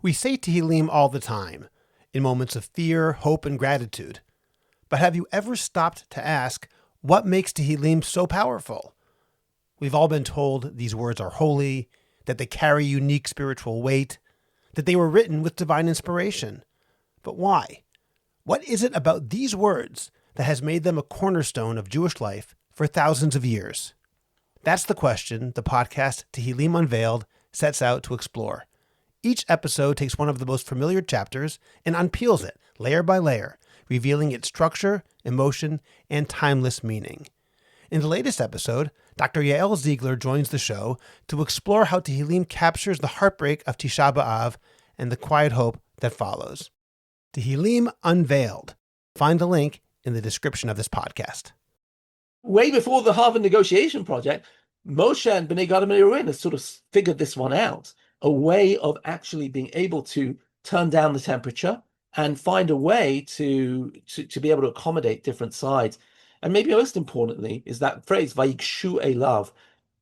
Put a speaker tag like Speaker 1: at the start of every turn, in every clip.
Speaker 1: We say Tehillim all the time, in moments of fear, hope, and gratitude. But have you ever stopped to ask, what makes Tehillim so powerful? We've all been told these words are holy, that they carry unique spiritual weight, that they were written with divine inspiration. But why? What is it about these words that has made them a cornerstone of Jewish life for thousands of years? That's the question the podcast Tehillim Unveiled sets out to explore. Each episode takes one of the most familiar chapters and unpeels it layer by layer, revealing its structure, emotion, and timeless meaning. In the latest episode, Dr. Yael Ziegler joins the show to explore how Tehillim captures the heartbreak of Tisha B'Av and the quiet hope that follows. Tehillim Unveiled. Find the link in the description of this podcast.
Speaker 2: Way before the Harvard negotiation project, Moshe and Bnei Gad and Reuben had sort of figured this one out, a way of actually being able to turn down the temperature and find a way to be able to accommodate different sides. And maybe most importantly is that phrase, Vayikshu Elav.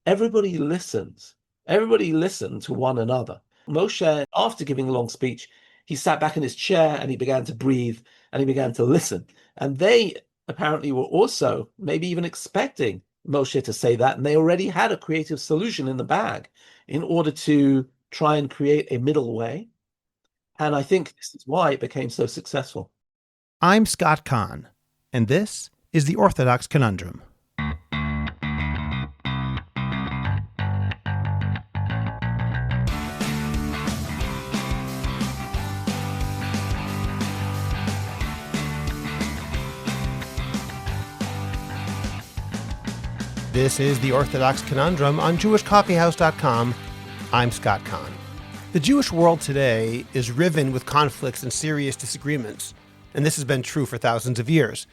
Speaker 2: Everybody listens. Everybody listened to one another. Moshe, after giving a long speech, he sat back in his chair and he began to breathe and he began to listen. And they apparently were also maybe even expecting Moshe to say that, and they already had a creative solution in the bag in order to try and create a middle way. And I think this is why it became so successful.
Speaker 1: I'm Scott Kahn, and this is The Orthodox Conundrum. This is The Orthodox Conundrum on JewishCoffeehouse.com. I'm Scott Kahn. The Jewish world today is riven with conflicts and serious disagreements, and this has been true for thousands of years.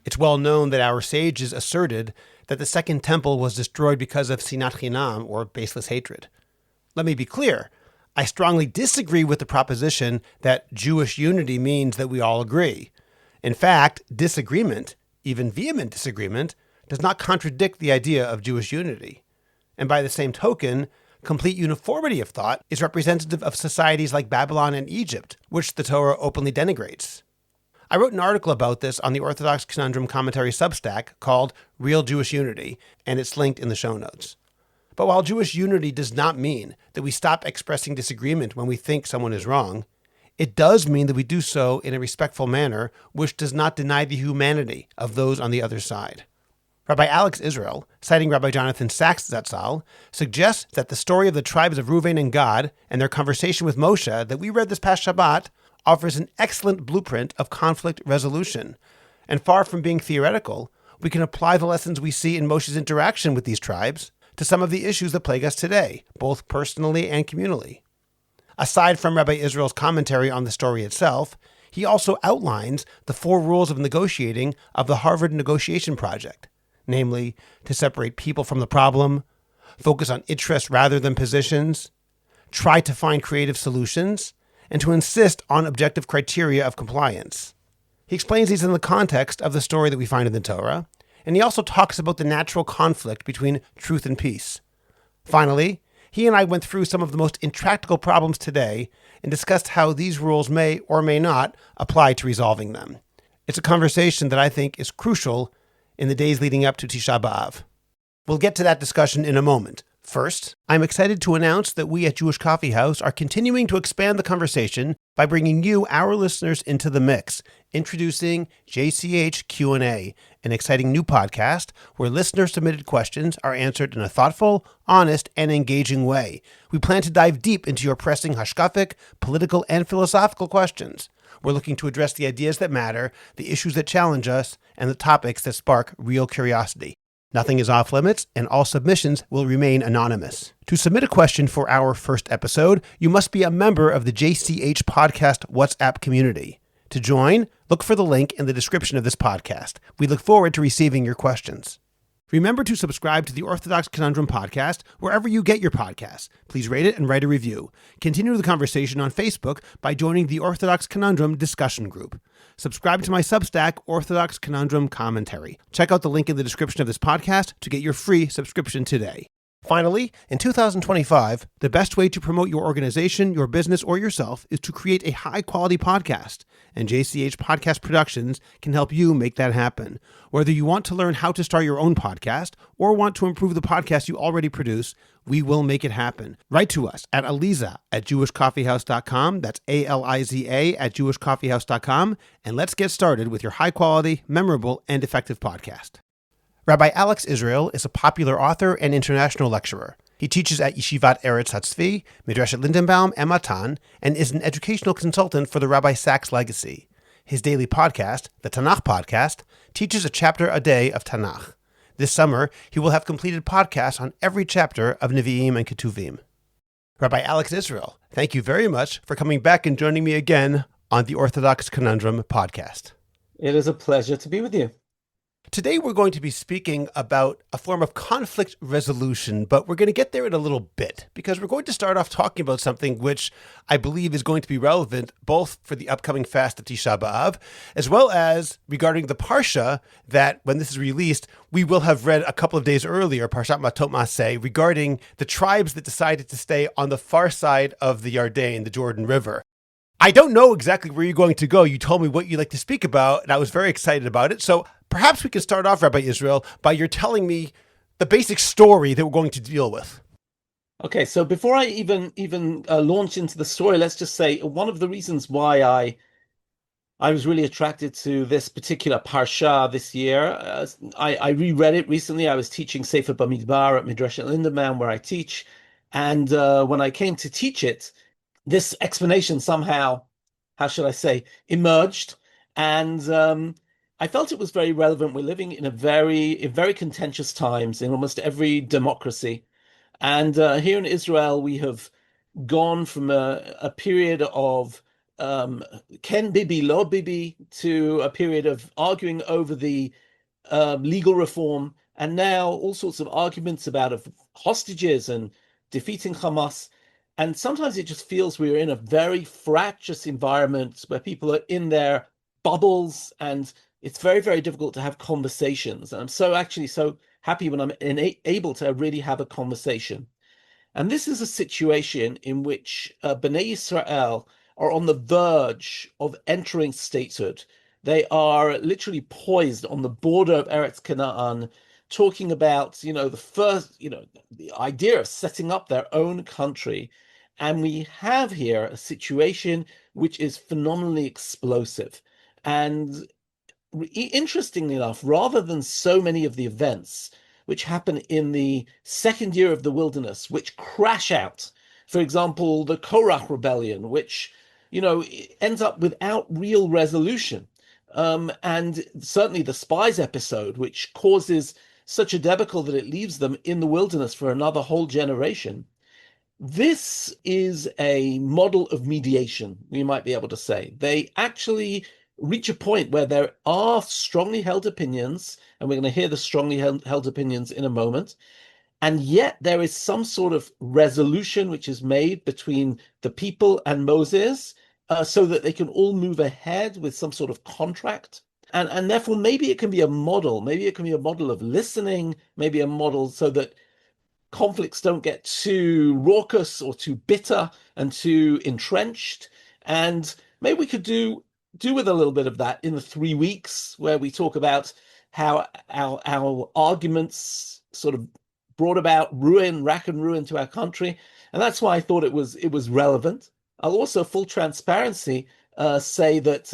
Speaker 1: It's well known that our sages asserted that the Second Temple was destroyed because of sinat chinam, or baseless hatred. Let me be clear. I strongly disagree with the proposition that Jewish unity means that we all agree. In fact, disagreement, even vehement disagreement, does not contradict the idea of Jewish unity. And by the same token, complete uniformity of thought is representative of societies like Babylon and Egypt, which the Torah openly denigrates. I wrote an article about this on the Orthodox Conundrum Commentary Substack called Real Jewish Unity, and it's linked in the show notes. But while Jewish unity does not mean that we stop expressing disagreement when we think someone is wrong, it does mean that we do so in a respectful manner which does not deny the humanity of those on the other side. Rabbi Alex Israel, citing Rabbi Jonathan Sacks Zatzal, suggests that the story of the tribes of Reuben and Gad and their conversation with Moshe that we read this past Shabbat offers an excellent blueprint of conflict resolution. And far from being theoretical, we can apply the lessons we see in Moshe's interaction with these tribes to some of the issues that plague us today, both personally and communally. Aside from Rabbi Israel's commentary on the story itself, he also outlines the 4 rules of negotiating of the Harvard negotiation project. Namely, to separate people from the problem, focus on interests rather than positions, try to find creative solutions, and to insist on objective criteria of compliance. He explains these in the context of the story that we find in the Torah, and he also talks about the natural conflict between truth and peace. Finally, he and I went through some of the most intractable problems today and discussed how these rules may or may not apply to resolving them. It's a conversation that I think is crucial in the days leading up to Tisha B'Av. We'll get to that discussion in a moment. First, I'm excited to announce that we at Jewish Coffee House are continuing to expand the conversation by bringing you, our listeners, into the mix. Introducing JCH Q&A, an exciting new podcast where listener-submitted questions are answered in a thoughtful, honest, and engaging way. We plan to dive deep into your pressing hashkafic, political, and philosophical questions. We're looking to address the ideas that matter, the issues that challenge us, and the topics that spark real curiosity. Nothing is off limits, and all submissions will remain anonymous. To submit a question for our first episode, you must be a member of the JCH Podcast WhatsApp community. To join, look for the link in the description of this podcast. We look forward to receiving your questions. Remember to subscribe to the Orthodox Conundrum podcast wherever you get your podcasts. Please rate it and write a review. Continue the conversation on Facebook by joining the Orthodox Conundrum discussion group. Subscribe to my Substack, Orthodox Conundrum Commentary. Check out the link in the description of this podcast to get your free subscription today. Finally, in 2025, the best way to promote your organization, your business, or yourself is to create a high-quality podcast, and JCH Podcast Productions can help you make that happen. Whether you want to learn how to start your own podcast or want to improve the podcast you already produce, we will make it happen. Write to us at aliza@jewishcoffeehouse.com. That's ALIZA at jewishcoffeehouse.com. And let's get started with your high-quality, memorable, and effective podcast. Rabbi Alex Israel is a popular author and international lecturer. He teaches at Yeshivat Eretz HaTzvi, Midreshet Lindenbaum, and Matan, and is an educational consultant for the Rabbi Sacks legacy. His daily podcast, the Tanakh Podcast, teaches a chapter a day of Tanakh. This summer, he will have completed podcasts on every chapter of Nevi'im and Ketuvim. Rabbi Alex Israel, thank you very much for coming back and joining me again on the Orthodox Conundrum podcast.
Speaker 2: It is a pleasure to be with you.
Speaker 1: Today we're going to be speaking about a form of conflict resolution, but we're going to get there in a little bit because we're going to start off talking about something which I believe is going to be relevant both for the upcoming fast of Tisha B'Av, as well as regarding the Parsha that, when this is released, we will have read a couple of days earlier, Parshat Matot Maseh, regarding the tribes that decided to stay on the far side of the Yarden, the Jordan River. I don't know exactly where you're going to go. You told me what you'd like to speak about, and I was very excited about it. So perhaps we can start off, Rabbi Israel, by your telling me the basic story that we're going to deal with.
Speaker 2: Okay, so before I even launch into the story, let's just say one of the reasons why I was really attracted to this particular parsha this year. I reread it recently. I was teaching Sefer Bamidbar at Midreshet Lindenbaum, where I teach, and when I came to teach it, this explanation somehow, how should I say, emerged, and I felt it was very relevant. We're living in very contentious times in almost every democracy, and here in Israel, we have gone from a period of Ken Bibi, Lo Bibi, to a period of arguing over the legal reform, and now all sorts of arguments about hostages and defeating Hamas. And sometimes it just feels we're in a very fractious environment where people are in their bubbles, and it's very, very difficult to have conversations. And I'm so happy when I'm able to really have a conversation. And this is a situation in which Bnei Israel are on the verge of entering statehood. They are literally poised on the border of Eretz Canaan, talking about, the idea of setting up their own country. And we have here a situation which is phenomenally explosive. And interestingly enough, rather than so many of the events which happen in the second year of the wilderness, which crash out, for example, the Korach rebellion, which, ends up without real resolution, and certainly the spies episode, which causes such a debacle that it leaves them in the wilderness for another whole generation. This is a model of mediation, we might be able to say. They actually reach a point where there are strongly held opinions, and we're going to hear the strongly held opinions in a moment, and yet there is some sort of resolution which is made between the people and Moses, so that they can all move ahead with some sort of contract. And therefore, maybe it can be a model. Maybe it can be a model of listening, maybe a model so that conflicts don't get too raucous or too bitter and too entrenched. And maybe we could do with a little bit of that in the 3 weeks where we talk about how our arguments sort of brought about rack and ruin to our country. And that's why I thought it was relevant. I'll also, full transparency, say that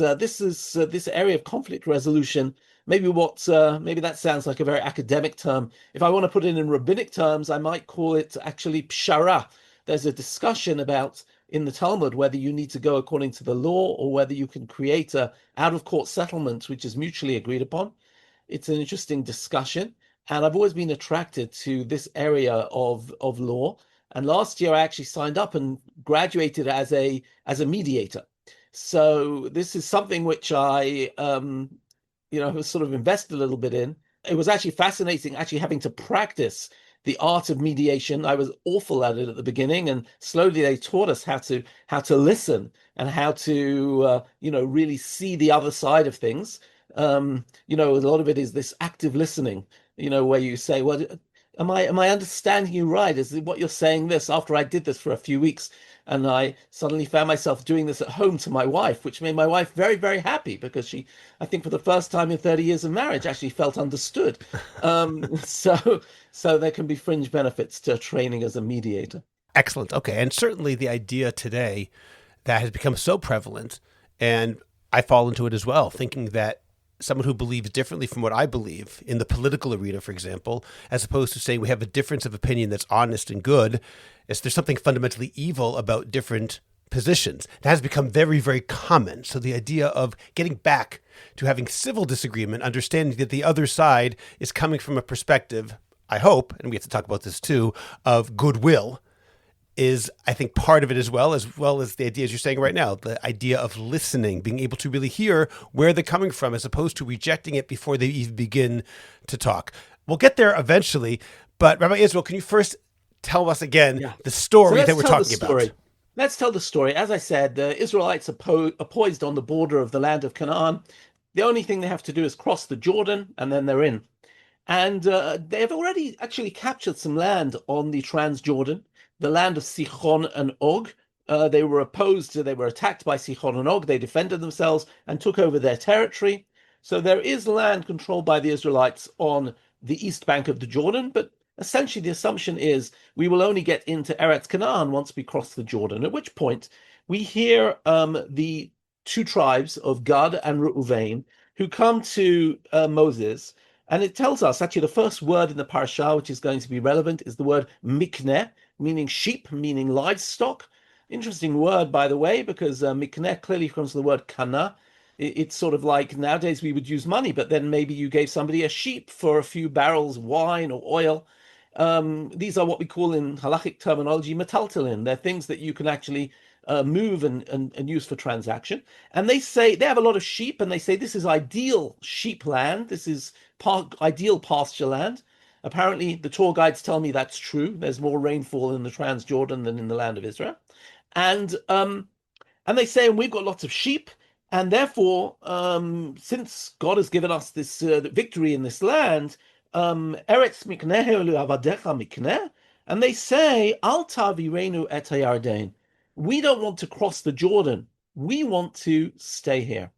Speaker 2: this area of conflict resolution, maybe that sounds like a very academic term. If I want to put it in rabbinic terms, I might call it actually pshara. There's a discussion about in the Talmud whether you need to go according to the law or whether you can create a out-of-court settlement which is mutually agreed upon. It's an interesting discussion, and I've always been attracted to this area of law. And last year I actually signed up and graduated as a mediator. So this is something which I have sort of invested a little bit in. It was actually fascinating having to practice the art of mediation. I was awful at it at the beginning, and slowly they taught us how to listen and how to really see the other side of things. A lot of it is this active listening, where you say, well, Am I understanding you right? Is what you're saying this after I did this for a few weeks and I suddenly found myself doing this at home to my wife, which made my wife very, very happy because she, I think for the first time in 30 years of marriage, actually felt understood. So there can be fringe benefits to training as a mediator.
Speaker 1: Excellent. Okay. And certainly the idea today that has become so prevalent, and I fall into it as well, thinking that someone who believes differently from what I believe in the political arena, for example, as opposed to saying we have a difference of opinion that's honest and good, is there's something fundamentally evil about different positions. That has become very, very common. So the idea of getting back to having civil disagreement, understanding that the other side is coming from a perspective, I hope, and we have to talk about this too, of goodwill, is, I think, part of it as well as the ideas you're saying right now, the idea of listening, being able to really hear where they're coming from as opposed to rejecting it before they even begin to talk. We'll get there eventually, but Rabbi Israel, can you first tell us again the story that we're talking about?
Speaker 2: Let's tell the story. As I said, the Israelites are poised on the border of the land of Canaan. The only thing they have to do is cross the Jordan, and then they're in. And they have already actually captured some land on the Transjordan, the land of Sichon and Og. They were attacked by Sichon and Og. They defended themselves and took over their territory. So there is land controlled by the Israelites on the east bank of the Jordan, but essentially the assumption is we will only get into Eretz Canaan once we cross the Jordan, at which point we hear the two tribes of Gad and Reuven who come to Moses. And it tells us, actually, the first word in the parasha, which is going to be relevant, is the word mikneh, meaning sheep, meaning livestock. Interesting word, by the way, because mikneh clearly comes from the word kana. It's sort of like nowadays we would use money, but then maybe you gave somebody a sheep for a few barrels of wine or oil. These are what we call in halachic terminology metaltalin. They're things that you can actually move and use for transaction. And they say they have a lot of sheep, and they say this is ideal sheep land. This is ideal pasture land. Apparently, the tour guides tell me that's true. There's more rainfall in the Transjordan than in the land of Israel, and they say, and we've got lots of sheep, and therefore, since God has given us this victory in this land, Eretz mikneh avadecha mikneh, and they say, Al tavirenu et hayarden. We don't want to cross the Jordan. We want to stay here.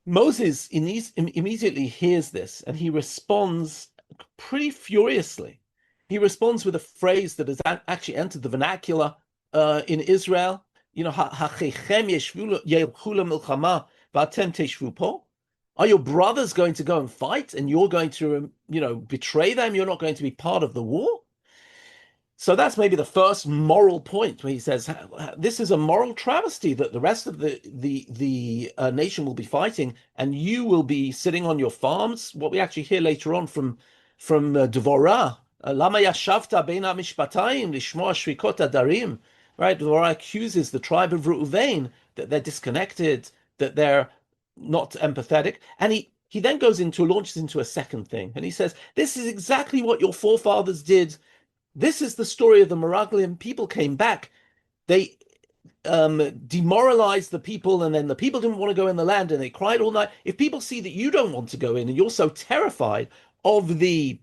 Speaker 2: Moses immediately hears this, and he responds pretty furiously. He responds with a phrase that has actually entered the vernacular in Israel. You know, are your brothers going to go and fight, and you're going to, betray them? You're not going to be part of the war? So that's maybe the first moral point where he says this is a moral travesty that the rest of the nation will be fighting, and you will be sitting on your farms. What we actually hear later on from Dvorah, Lama yashavta beina mishpatayim lishmoa shrikot adarim. Right, Dvorah accuses the tribe of Reuven that they're disconnected, that they're not empathetic, and he then launches into a second thing, and he says this is exactly what your forefathers did. This is the story of the Meraglim. People came back. They demoralized the people, and then the people didn't want to go in the land, and they cried all night. If people see that you don't want to go in, and you're so terrified of the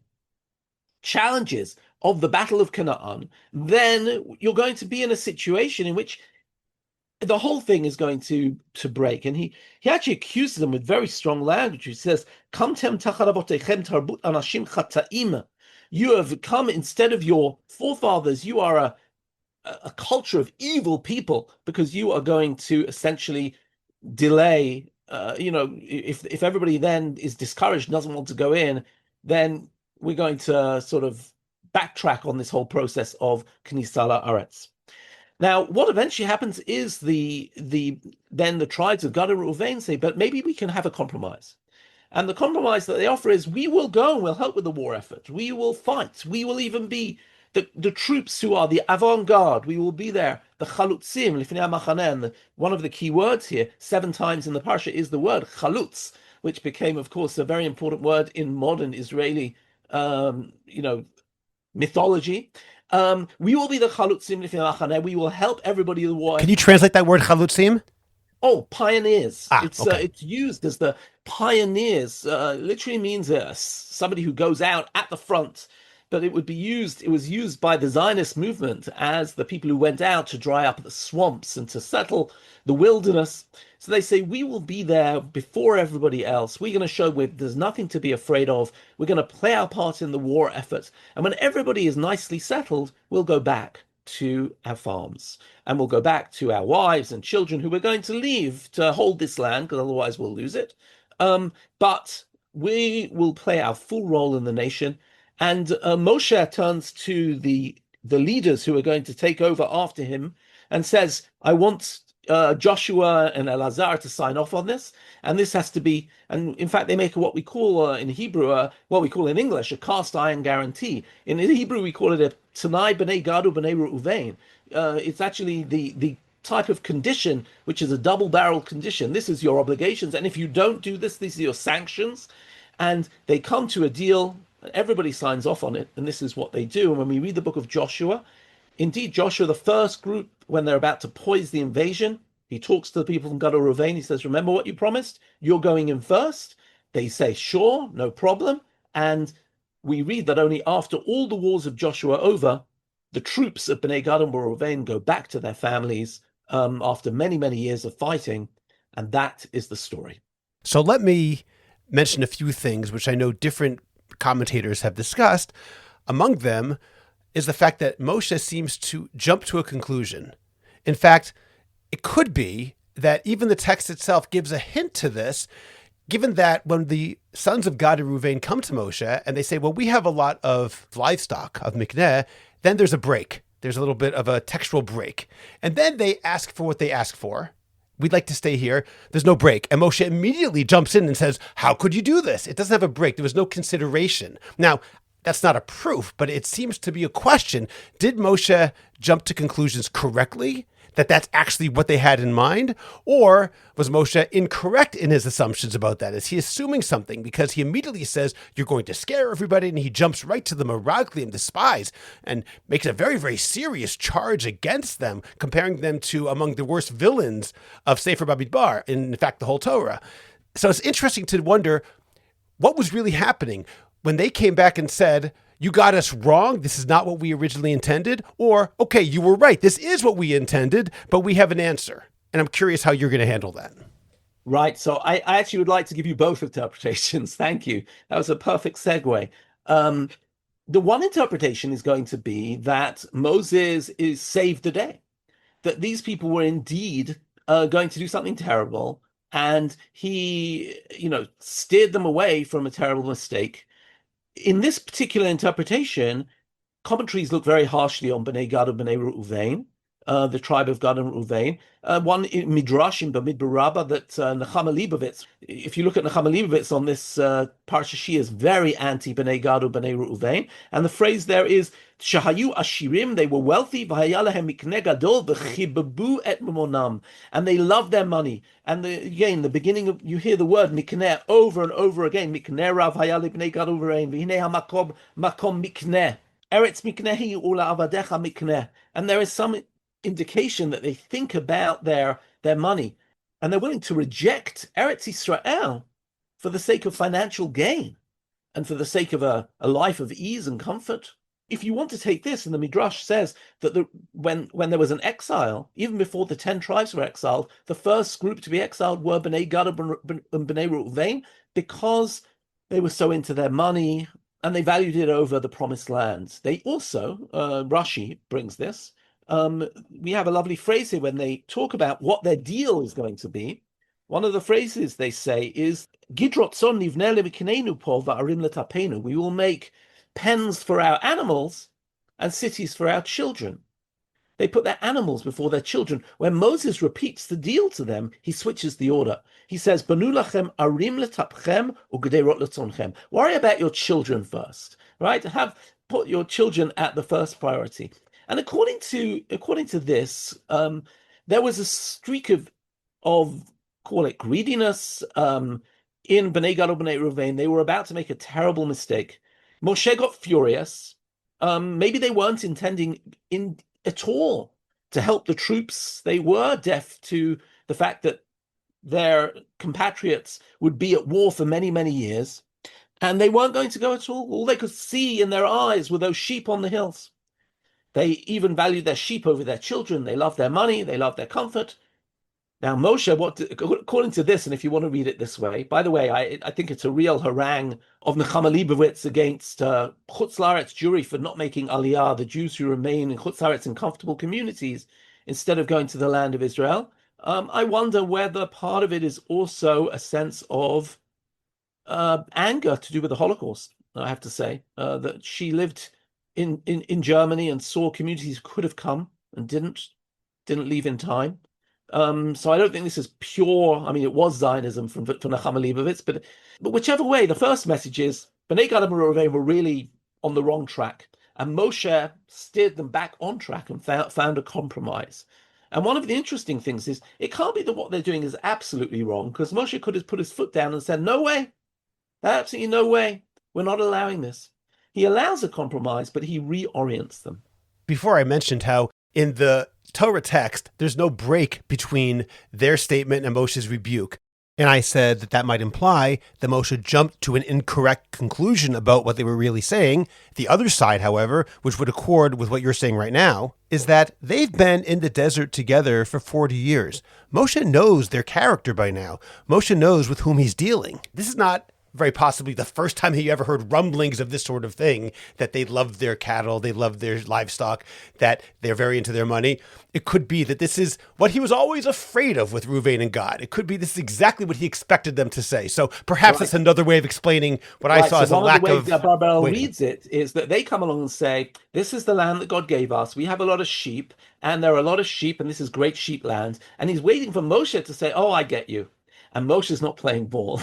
Speaker 2: challenges of the Battle of Canaan, then you're going to be in a situation in which the whole thing is going to break. And he actually accuses them with very strong language. He says, "Kamtem tachar avotechem tarbut anashim chataim." You have come instead of your forefathers. You are a culture of evil people, because you are going to essentially delay. If everybody then is discouraged, doesn't want to go in, then we're going to sort of backtrack on this whole process of K'nisa La'aretz. Now, what eventually happens is then the tribes of Gad and Reuven say, but maybe we can have a compromise. And the compromise that they offer is, we will go and we'll help with the war effort. We will fight. We will even be the troops who are the avant-garde. We will be there. The chalutzim, lifnei hamachaneh. And one of the key words here, 7 times in the parsha, is the word chalutz, which became, of course, a very important word in modern Israeli, mythology. We will be the chalutzim lifnei hamachaneh. We will help everybody in the war.
Speaker 1: Can you translate that word chalutzim?
Speaker 2: Oh, pioneers.
Speaker 1: Okay.
Speaker 2: It's used as the pioneers. Literally means somebody who goes out at the front but it was used by the Zionist movement as the people who went out to dry up the swamps and to settle the wilderness. So they say, we will be there before everybody else. We're going to show there's nothing to be afraid of. We're going to play our part in the war effort. And when everybody is nicely settled, we'll go back to our farms and we'll go back to our wives and children who we're going to leave to hold this land, because otherwise we'll lose it. But we will play our full role in the nation. And Moshe turns to the leaders who are going to take over after him and says, I want Joshua and Elazar to sign off on this. And this has to be, and in fact, they make what we call in Hebrew, what we call in English, a cast iron guarantee. In Hebrew, we call it a Tanai B'nai Gadu B'nai Reuven. It's actually the type of condition, which is a double-barreled condition. This is your obligations. And if you don't do this, these are your sanctions. And they come to a deal. Everybody signs off on it, and this is what they do. And when we read the book of Joshua, indeed, Joshua, the first group, when they're about to poise the invasion, he talks to the people from Gad Reuven. He says, remember what you promised? You're going in first. They say, sure, no problem. And we read that only after all the wars of Joshua over, the troops of Bnei Gad and Reuven go back to their families after many, many years of fighting. And that is the story.
Speaker 1: So let me mention a few things which I know different commentators have discussed. Among them is the fact that Moshe seems to jump to a conclusion. In fact, it could be that even the text itself gives a hint to this, given that when the sons of Gad and Reuven come to Moshe and they say, well, we have a lot of livestock, of mikneh, then there's a break. There's a little bit of a textual break. And then they ask for what they ask for. We'd like to stay here. There's no break. And Moshe immediately jumps in and says, how could you do this? It doesn't have a break. There was no consideration. Now, that's not a proof, but it seems to be a question. Did Moshe jump to conclusions correctly, that that's actually what they had in mind? Or was Moshe incorrect in his assumptions about that? Is he assuming something? Because he immediately says, you're going to scare everybody, and he jumps right to the Meraglim, the spies, and makes a very, very serious charge against them, comparing them to among the worst villains of Sefer Bamidbar, in fact, the whole Torah. So it's interesting to wonder what was really happening when they came back and said, you got us wrong, this is not what we originally intended, or, okay, you were right, this is what we intended, but we have an answer. And I'm curious how you're going to handle that.
Speaker 2: Right. So I actually would like to give you both interpretations. Thank you. That was a perfect segue. The one interpretation is going to be that Moses is saved the day, that these people were indeed going to do something terrible, and he, steered them away from a terrible mistake. In this particular interpretation, commentaries look very harshly on Bnei Gad and Bnei Reuven, the tribe of Gad and Reuven. One in Midrash in Bamidbar Rabbah that Nechama Leibovitz, if you look at Nechama Leibovitz on this Parsha, she is very anti Bnei Gad and Bnei Reuven. And the phrase there is, Shahayu Ashirim, they were wealthy, V'haya lahem mikneh gadol, v'chibabu et mamonam, and they loved their money. And again, the beginning of, you hear the word mikneh over and over again, mikneh rav haya libnei Gad u'Reuven, v'hinei hamakom mikneh, eretz miknehi ula avadecha mikneh. And there is some indication that they think about their money, and they're willing to reject Eretz Israel for the sake of financial gain and for the sake of a life of ease and comfort. If you want to take this, and the Midrash says that when there was an exile, even before the 10 tribes were exiled, the first group to be exiled were Bnei Gad and Bnei Reuven, because they were so into their money and they valued it over the promised land. They also, Rashi brings this, we have a lovely phrase here when they talk about what their deal is going to be. One of the phrases they say is, Gidrotzon nivneh levikinenu po va'arim letapenu. We will make pens for our animals and cities for our children. They put their animals before their children. When Moses repeats the deal to them, he switches the order. He says, Banu lachem arim letapchem u'gederot letzonchem. Worry about your children first, right? Put your children at the first priority. And according to this, there was a streak of call it greediness in Bnei Gad and Bnei Reuven. They were about to make a terrible mistake. Moshe got furious. Maybe they weren't intending at all to help the troops. They were deaf to the fact that their compatriots would be at war for many, many years. And they weren't going to go at all. All they could see in their eyes were those sheep on the hills. They even valued their sheep over their children. They loved their money. They loved their comfort. Now, Moshe, according to this, and if you want to read it this way, by the way, I think it's a real harangue of Nechama Leibowitz against Chutz La'aretz Jewry for not making Aliyah, the Jews who remain in Chutz La'aretz in comfortable communities instead of going to the land of Israel. I wonder whether part of it is also a sense of anger to do with the Holocaust. I have to say that she lived in Germany and saw communities who could have come and didn't leave in time. So I don't think this is pure. I mean, it was Zionism from Nechama Leibowitz, but whichever way, the first message is Bnei Gad and Reuven were really on the wrong track, and Moshe steered them back on track and found a compromise. And one of the interesting things is it can't be that what they're doing is absolutely wrong, because Moshe could have put his foot down and said, "No way, absolutely no way, we're not allowing this." He allows a compromise, but he reorients them.
Speaker 1: Before I mentioned how in the Torah text, there's no break between their statement and Moshe's rebuke. And I said that might imply that Moshe jumped to an incorrect conclusion about what they were really saying. The other side, however, which would accord with what you're saying right now, is that they've been in the desert together for 40 years. Moshe knows their character by now. Moshe knows with whom he's dealing. This is not very possibly the first time he ever heard rumblings of this sort of thing, that they love their cattle, they love their livestock, that they're very into their money. It could be that this is what he was always afraid of with Reuben and Gad. It could be this is exactly what he expected them to say. So perhaps that's another way of explaining what I saw as a lack of...
Speaker 2: Barbel reads it is that they come along and say, this is the land that God gave us. We have a lot of sheep, and there are a lot of sheep, and this is great sheep land. And he's waiting for Moshe to say, oh, I get you. And Moshe's not playing ball.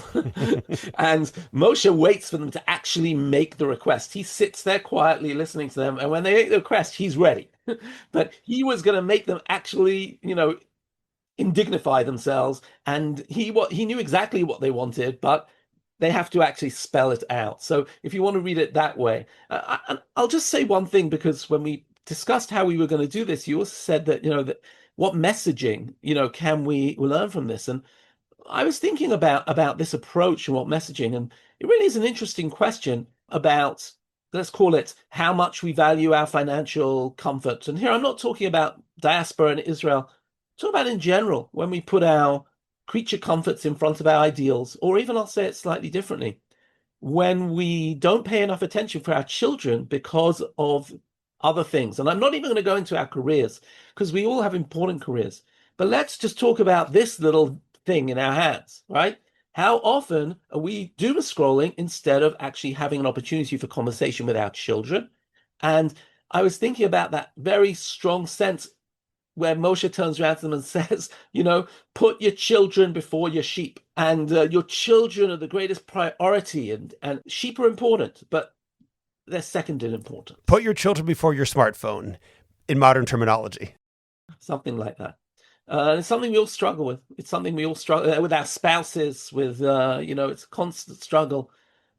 Speaker 2: And Moshe waits for them to actually make the request. He sits there quietly listening to them. And when they make the request, he's ready. But he was going to make them actually, indignify themselves. And he knew exactly what they wanted, but they have to actually spell it out. So if you want to read it that way, I'll just say one thing, because when we discussed how we were going to do this, you also said that, that what messaging, can we learn from this? And I was thinking about this approach and what messaging, and it really is an interesting question about, let's call it, how much we value our financial comfort. And here I'm not talking about diaspora in Israel, I'm talking about in general, when we put our creature comforts in front of our ideals, or even I'll say it slightly differently, when we don't pay enough attention for our children because of other things. And I'm not even going to go into our careers, because we all have important careers. But let's just talk about this little thing in our hands, right? How often are we doom scrolling instead of actually having an opportunity for conversation with our children? And I was thinking about that very strong sense where Moshe turns around to them and says, put your children before your sheep, and your children are the greatest priority, and sheep are important, but they're second in importance.
Speaker 1: Put your children before your smartphone, in modern terminology.
Speaker 2: Something like that. It's something we all struggle with. It's something we all struggle with our spouses, with, it's a constant struggle.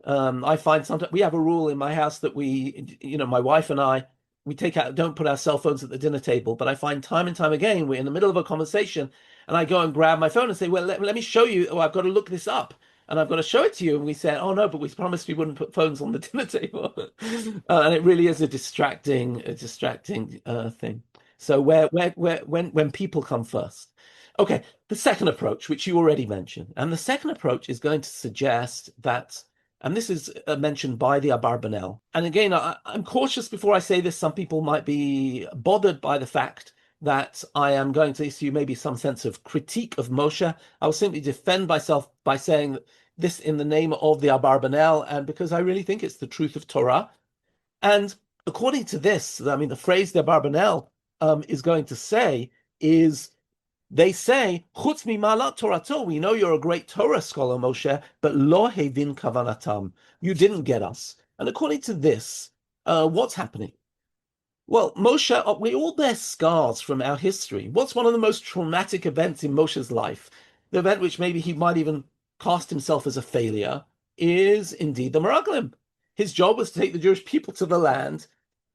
Speaker 2: I find sometimes we have a rule in my house that my wife and I, don't put our cell phones at the dinner table. But I find time and time again, we're in the middle of a conversation and I go and grab my phone and say, well, let me show you. Oh, I've got to look this up and I've got to show it to you. And we said, oh no, but we promised we wouldn't put phones on the dinner table. And it really is a distracting thing. So when people come first. Okay, the second approach, which you already mentioned, and the second approach is going to suggest that, and this is mentioned by the Abarbanel. And again, I'm cautious before I say this. Some people might be bothered by the fact that I am going to issue maybe some sense of critique of Moshe. I will simply defend myself by saying this in the name of the Abarbanel, and because I really think it's the truth of Torah. And according to this, I mean, the phrase the Abarbanel is going to say is, they say, Chutz mimalat Torato, we know you're a great Torah scholar, Moshe, but lo hevin kavanatam, you didn't get us. And according to this, what's happening? Well, Moshe, we all bear scars from our history. What's one of the most traumatic events in Moshe's life, the event which maybe he might even cast himself as a failure, is indeed the Meraglim. His job was to take the Jewish people to the land,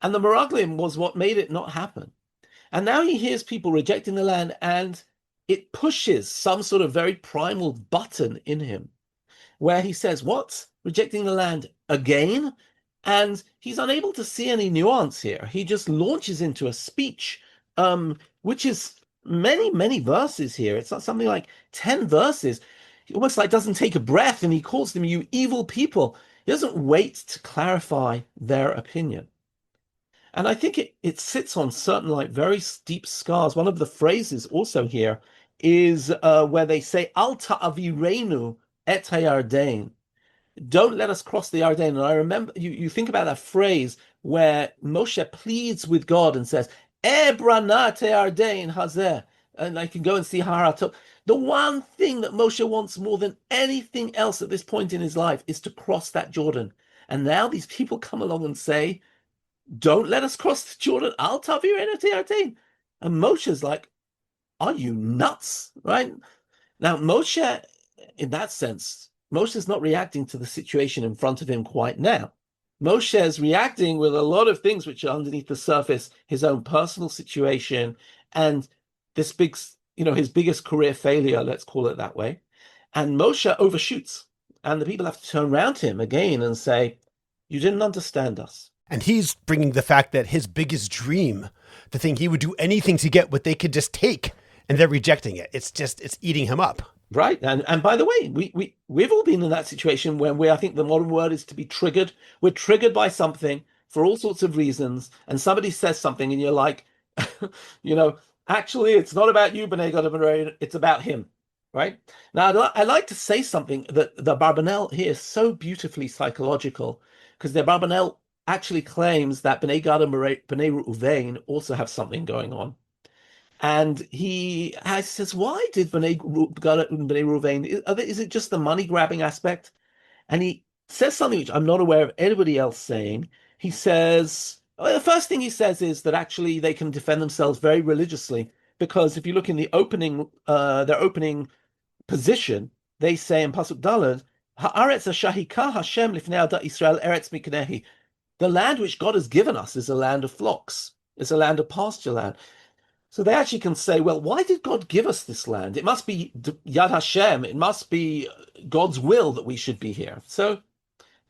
Speaker 2: and the Meraglim was what made it not happen. And now he hears people rejecting the land, and it pushes some sort of very primal button in him where he says, what? rejecting the land again. And he's unable to see any nuance here. He just launches into a speech, which is many, many verses here. It's not something like 10 verses. He almost like doesn't take a breath, and he calls them, you evil people. He doesn't wait to clarify their opinion. And I think it sits on certain like very steep scars. One of the phrases also here is where they say, Al ta'avirenu et hayarden. Don't let us cross the Yarden. And I remember, you think about that phrase where Moshe pleads with God and says, Ebrana te Yarden hazeh. And I can go and see Haratot. The one thing that Moshe wants more than anything else at this point in his life is to cross that Jordan. And now these people come along and say, don't let us cross the Jordan. Al ta'virenu te Yarden. And Moshe's like, are you nuts? Right? Now, Moshe, in that sense, Moshe's not reacting to the situation in front of him quite now. Moshe is reacting with a lot of things which are underneath the surface, his own personal situation, and this big, his biggest career failure, let's call it that way. And Moshe overshoots, and the people have to turn around to him again and say, you didn't understand us.
Speaker 1: And he's bringing the fact that his biggest dream, the thing he would do anything to get what they could just take, and they're rejecting it. It's eating him up.
Speaker 2: Right. And by the way, we've all been in that situation when I think the modern word is to be triggered. We're triggered by something for all sorts of reasons. And somebody says something and you're like, actually, it's not about you, B'nai Gad, it's about him. Right. Now, I like to say something that the Barbanel here is so beautifully psychological, because the Barbanel actually claims that B'nai Gad and B'nai Reuven also have something going on. And he says, why did B'nai Gad and B'nai Reuven, is it just the money grabbing aspect? And he says something which I'm not aware of anybody else saying. He says, the first thing he says is that actually they can defend themselves very religiously, because if you look in the opening, their opening position, they say in Pasuk Daled, Haaretz hashahika Hashem lifnei adat Israel eretz miknehi. The land which God has given us is a land of flocks. It's a land of pasture land. So they actually can say, well, why did God give us this land? It must be Yad Hashem. It must be God's will that we should be here. So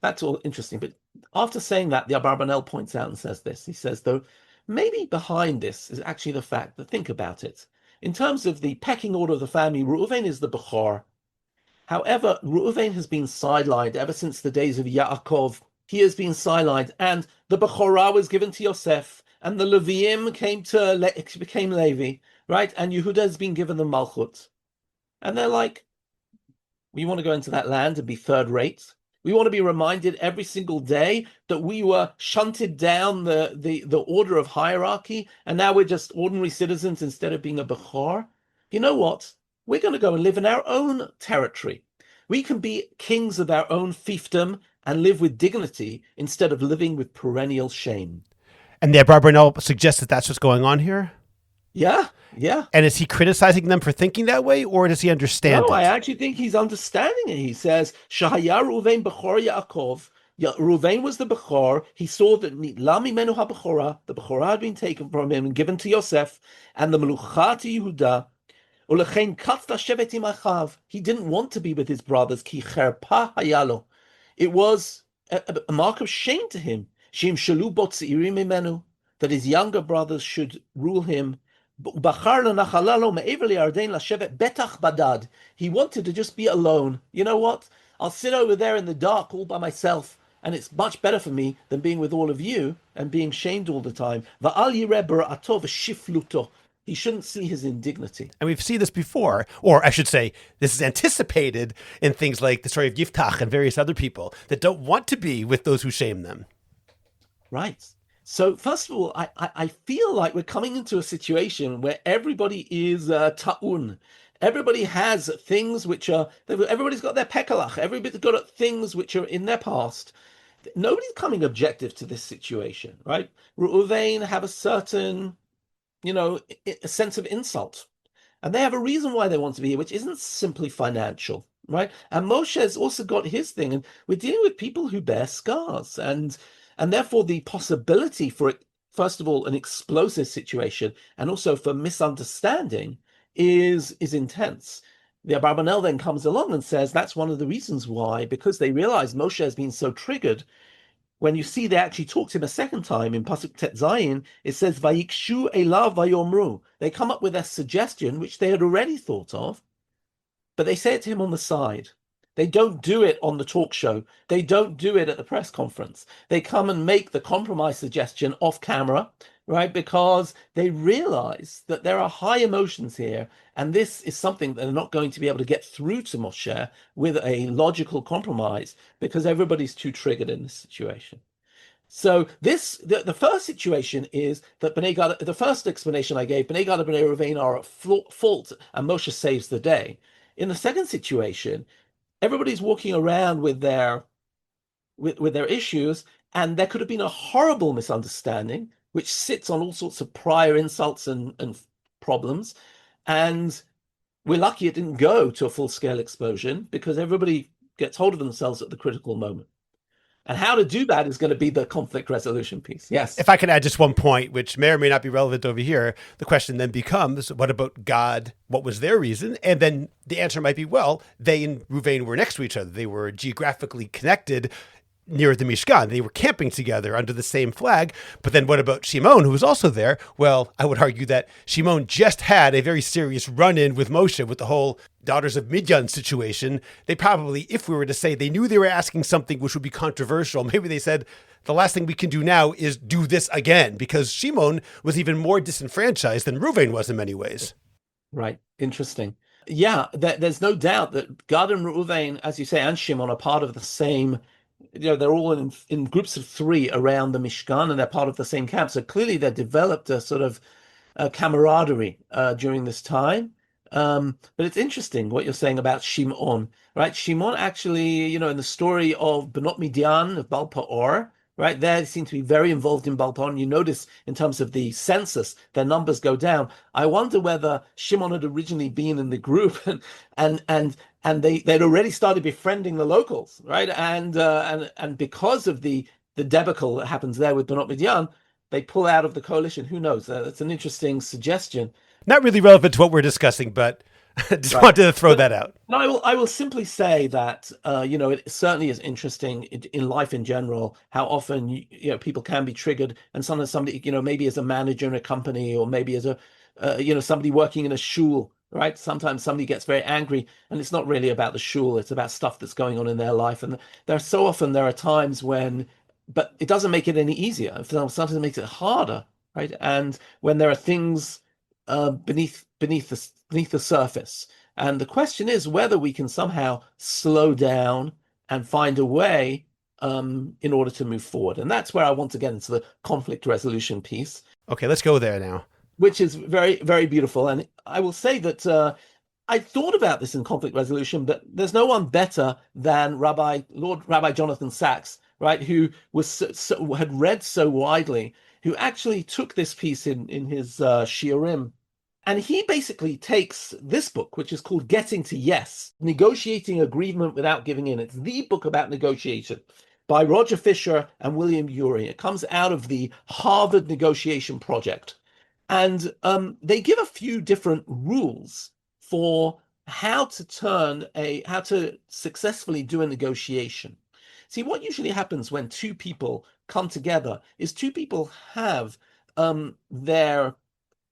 Speaker 2: that's all interesting. But after saying that, the Abarbanel points out and says this. He says, though, maybe behind this is actually the fact that, think about it. In terms of the pecking order of the family, Reuven is the Bechor. However, Reuven has been sidelined ever since the days of Yaakov. He has been sidelined, and the Bechorah was given to Yosef. And the Leviim became Levi, right? And Yehuda has been given the Malchut. And they're like, we want to go into that land and be third rate. We want to be reminded every single day that we were shunted down the order of hierarchy, and now we're just ordinary citizens instead of being a Bechor. You know what? We're going to go and live in our own territory. We can be kings of our own fiefdom and live with dignity instead of living with perennial shame.
Speaker 1: And the Barbanel suggests that that's what's going on here?
Speaker 2: Yeah.
Speaker 1: And is he criticizing them for thinking that way, or does he understand it?
Speaker 2: I actually think he's understanding it. He says, Shahaya Reuven Bechor Yaakov. Reuven was the Bechor. He saw that Lami Menu HaBechorah, the Bechorah had been taken from him and given to Yosef, and the Melucha to Yehuda. Ulechein Katzta Shevet Im Achav. He didn't want to be with his brothers. Ki Cherpa Hayalo. It was a mark of shame to him. Shim Shalu Bot Tzeirim Imenu, that his younger brothers should rule him. He wanted to just be alone. You know what? I'll sit over there in the dark all by myself, and it's much better for me than being with all of you and being shamed all the time. He shouldn't see his indignity.
Speaker 1: And we've seen this before, or I should say, this is anticipated in things like the story of Yiftach and various other people that don't want to be with those who shame them.
Speaker 2: Right. So first of all, I feel like we're coming into a situation where everybody is ta'un. Everybody has things which are, everybody's got their pekalach. Everybody's got things which are in their past. Nobody's coming objective to this situation, right? Reuven have a certain, a sense of insult. And they have a reason why they want to be here, which isn't simply financial, right? And Moshe has also got his thing. And we're dealing with people who bear scars. And therefore, the possibility for, first of all, an explosive situation, and also for misunderstanding is intense. the Abarbanel then comes along and says that's one of the reasons why, because they realize Moshe has been so triggered. When you see they actually talk to him a second time in Pasuk Tet Zayin, it says Vayikshu elav vayomru. They come up with a suggestion which they had already thought of, but they say it to him on the side. They don't do it on the talk show. They don't do it at the press conference. They come and make the compromise suggestion off camera, right? Because they realize that there are high emotions here, and this is something that they're not going to be able to get through to Moshe with a logical compromise because everybody's too triggered in this situation. So the first situation is that Bnei Gad, the first explanation I gave, Bnei Gad and Bnei Reuven are at fault, and Moshe saves the day. In the second situation, everybody's walking around with their issues, and there could have been a horrible misunderstanding which sits on all sorts of prior insults and problems, and we're lucky it didn't go to a full-scale explosion because everybody gets hold of themselves at the critical moment. And how to do that is going to be the conflict resolution piece. Yes.
Speaker 1: If I can add just one point, which may or may not be relevant over here, the question then becomes, what about God? What was their reason? And then the answer might be, well, they and Reuven were next to each other. They were geographically connected near the Mishkan. They were camping together under the same flag. But then what about Shimon, who was also there? Well, I would argue that Shimon just had a very serious run-in with Moshe with the whole daughters of Midian situation. They probably, if we were to say they knew they were asking something which would be controversial, maybe they said, the last thing we can do now is do this again, because Shimon was even more disenfranchised than Reuven was in many ways.
Speaker 2: Right. Interesting. Yeah, there's no doubt that Gad and Reuven, as you say, and Shimon are part of the same, they're all in groups of three around the Mishkan, and they're part of the same camp. So clearly they developed a sort of camaraderie during this time. But it's interesting what you're saying about Shimon, right? Shimon actually, in the story of Benot Midian, of Baal Peor, right, there they seem to be very involved in Baal Peor. And you notice in terms of the census, their numbers go down. I wonder whether Shimon had originally been in the group and they'd already started befriending the locals, right? And because of the debacle that happens there with Benot Midian, they pull out of the coalition. Who knows? That's an interesting suggestion.
Speaker 1: Not really relevant to what we're discussing, but just wanted to throw that out.
Speaker 2: No, I will simply say that it certainly is interesting in life in general how often people can be triggered, and sometimes somebody maybe as a manager in a company, or maybe as a somebody working in a shul, right? Sometimes somebody gets very angry, and it's not really about the shul; it's about stuff that's going on in their life. And there are times when, but it doesn't make it any easier. Sometimes it makes it harder, right? And when there are things beneath the surface. And the question is whether we can somehow slow down and find a way in order to move forward. And that's where I want to get into the conflict resolution piece.
Speaker 1: Okay, let's go there now.
Speaker 2: Which is very, very beautiful. And I will say that I thought about this in conflict resolution, but there's no one better than Lord Rabbi Jonathan Sacks, right, who had read so widely, who actually took this piece in his Shiurim. And he basically takes this book, which is called Getting to Yes, Negotiating Agreement Without Giving In. It's the book about negotiation by Roger Fisher and William Ury. It comes out of the Harvard Negotiation Project. And they give a few different rules for how to successfully do a negotiation. See, what usually happens when two people come together is two people have their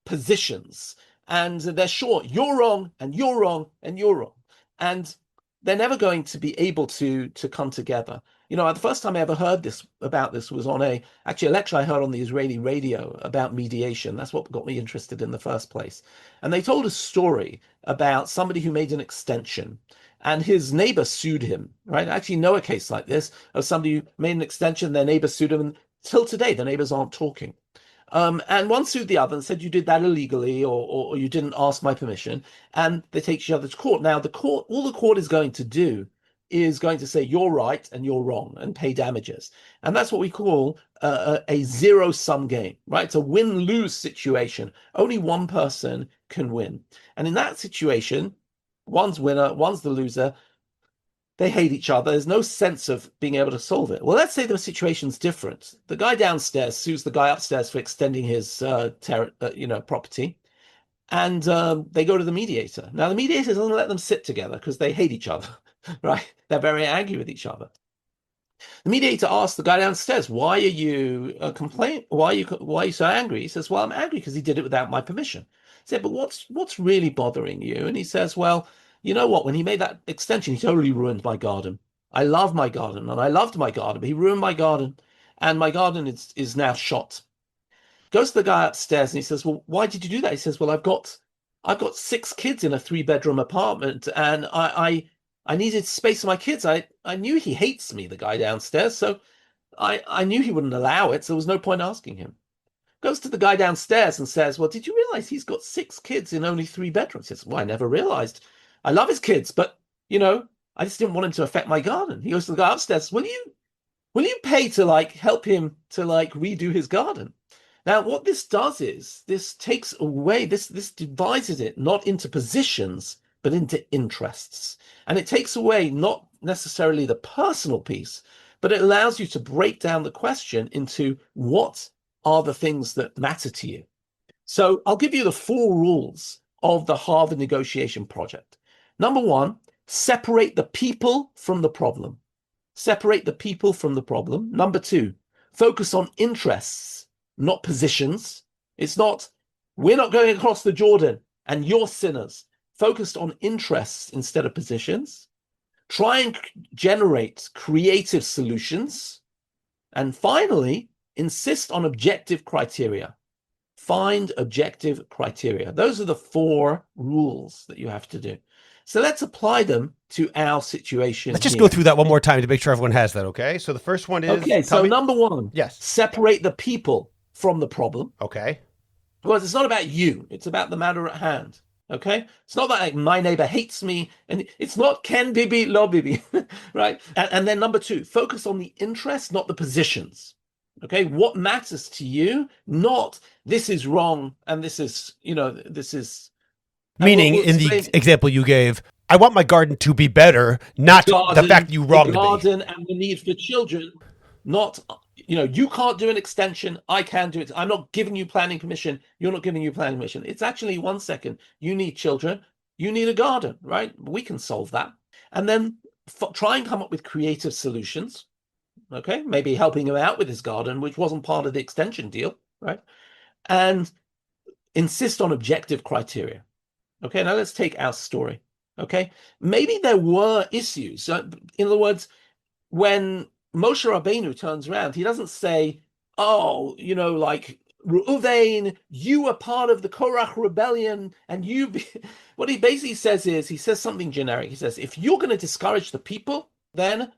Speaker 2: positions, and they're sure you're wrong and you're wrong and you're wrong, and they're never going to be able to come together. The first time I ever heard about this was on a lecture I heard on the Israeli radio about mediation. That's what got me interested in the first place. And they told a story about somebody who made an extension, and his neighbor sued him, right? I actually know a case like this of somebody who made an extension, their neighbor sued him, and till today the neighbors aren't talking. And one sued the other and said, you did that illegally, or you didn't ask my permission. And they take each other to court. Now, all the court is going to do is going to say you're right and you're wrong and pay damages. And that's what we call a zero-sum game, right? It's a win-lose situation. Only one person can win. And in that situation, one's winner, one's the loser. They hate each other. There's no sense of being able to solve it. Well, let's say the situation's different. The guy downstairs sues the guy upstairs for extending his property. and they go to the mediator. Now, the mediator doesn't let them sit together because they hate each other, right? They're very angry with each other. The mediator asks the guy downstairs, "Why are you Why are you so angry?" He says, "Well, I'm angry because he did it without my permission." He said, "But what's really bothering you?" And he says, "Well, you know what? When he made that extension, he totally ruined my garden. I love my garden, and I loved my garden, but he ruined my garden, and my garden is now shot." Goes to the guy upstairs and he says, "Well, why did you do that?" He says, "Well, I've got 6 kids in a 3-bedroom apartment, and I needed space for my kids. I knew he hates me, the guy downstairs, so I knew he wouldn't allow it, so there was no point asking him." Goes to the guy downstairs and says, "Well, did you realize he's got 6 kids in only 3 bedrooms?" He says, "Well, I never realized. I love his kids, but I just didn't want him to affect my garden." He goes to the guy upstairs, "Will you pay to help him to redo his garden?" Now, what this does is this takes away, this divides it not into positions, but into interests. And it takes away not necessarily the personal piece, but it allows you to break down the question into what are the things that matter to you. So I'll give you the 4 rules of the Harvard negotiation project. Number 1, separate the people from the problem. Separate the people from the problem. Number 2, focus on interests, not positions. It's not, we're not going across the Jordan and you're sinners. Focused on interests instead of positions. Try and generate creative solutions. And finally, insist on objective criteria. Find objective criteria. Those are the 4 rules that you have to do. So let's apply them to our situation.
Speaker 1: Let's just go through that one more time to make sure everyone has that, okay? So the first one is...
Speaker 2: Okay, so number 1,
Speaker 1: yes,
Speaker 2: separate the people from the problem.
Speaker 1: Okay.
Speaker 2: Because it's not about you. It's about the matter at hand. Okay? It's not that my neighbor hates me, and it's not Ken Bibi, Lo Bibi, right? And then number 2, focus on the interests, not the positions. Okay? What matters to you, not this is wrong, and this is, this is...
Speaker 1: Meaning, in the example you gave, I want my garden to be better, not the fact you wronged me.
Speaker 2: The garden and the need for children, not... you can't do an extension. I can do it. I'm not giving you planning permission. You're not giving you planning permission. It's actually 1 second. You need children. You need a garden, right? We can solve that. And then try and come up with creative solutions. Okay. Maybe helping him out with his garden, which wasn't part of the extension deal, right? And insist on objective criteria. Okay. Now let's take our story. Okay. Maybe there were issues. In other words, when Moshe Rabbeinu turns around, he doesn't say, "Oh, Reuven, you were part of the Korach rebellion, and you..." What he basically says is, he says something generic. He says, if you're going to discourage the people, then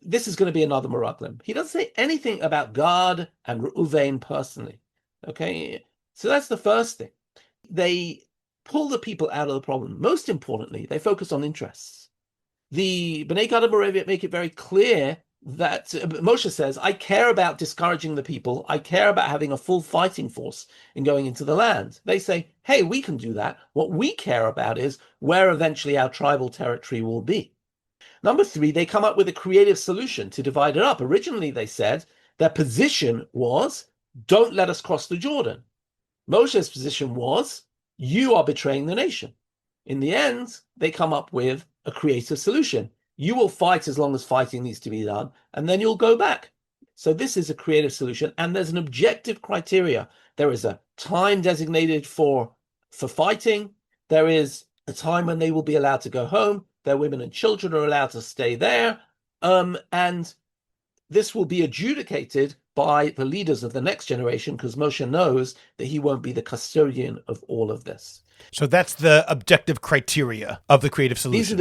Speaker 2: this is going to be another Meraglim. He doesn't say anything about Gad and Reuven personally. Okay, so that's the first thing. They pull the people out of the problem. Most importantly, they focus on interests. The Bnei Gad and Reuven make it very clear that Moshe says, "I care about discouraging the people. I care about having a full fighting force in going into the land." They say, "Hey, we can do that. What we care about is where eventually our tribal territory will be." Number 3, they come up with a creative solution to divide it up. Originally, they said their position was, "Don't let us cross the Jordan." Moshe's position was, "You are betraying the nation." In the end, they come up with a creative solution. "You will fight as long as fighting needs to be done, and then you'll go back." So this is a creative solution, and there's an objective criteria. There is a time designated for fighting. There is a time when they will be allowed to go home. Their women and children are allowed to stay there. And this will be adjudicated by the leaders of the next generation, because Moshe knows that he won't be the custodian of all of this.
Speaker 1: So that's the objective criteria of the creative solution.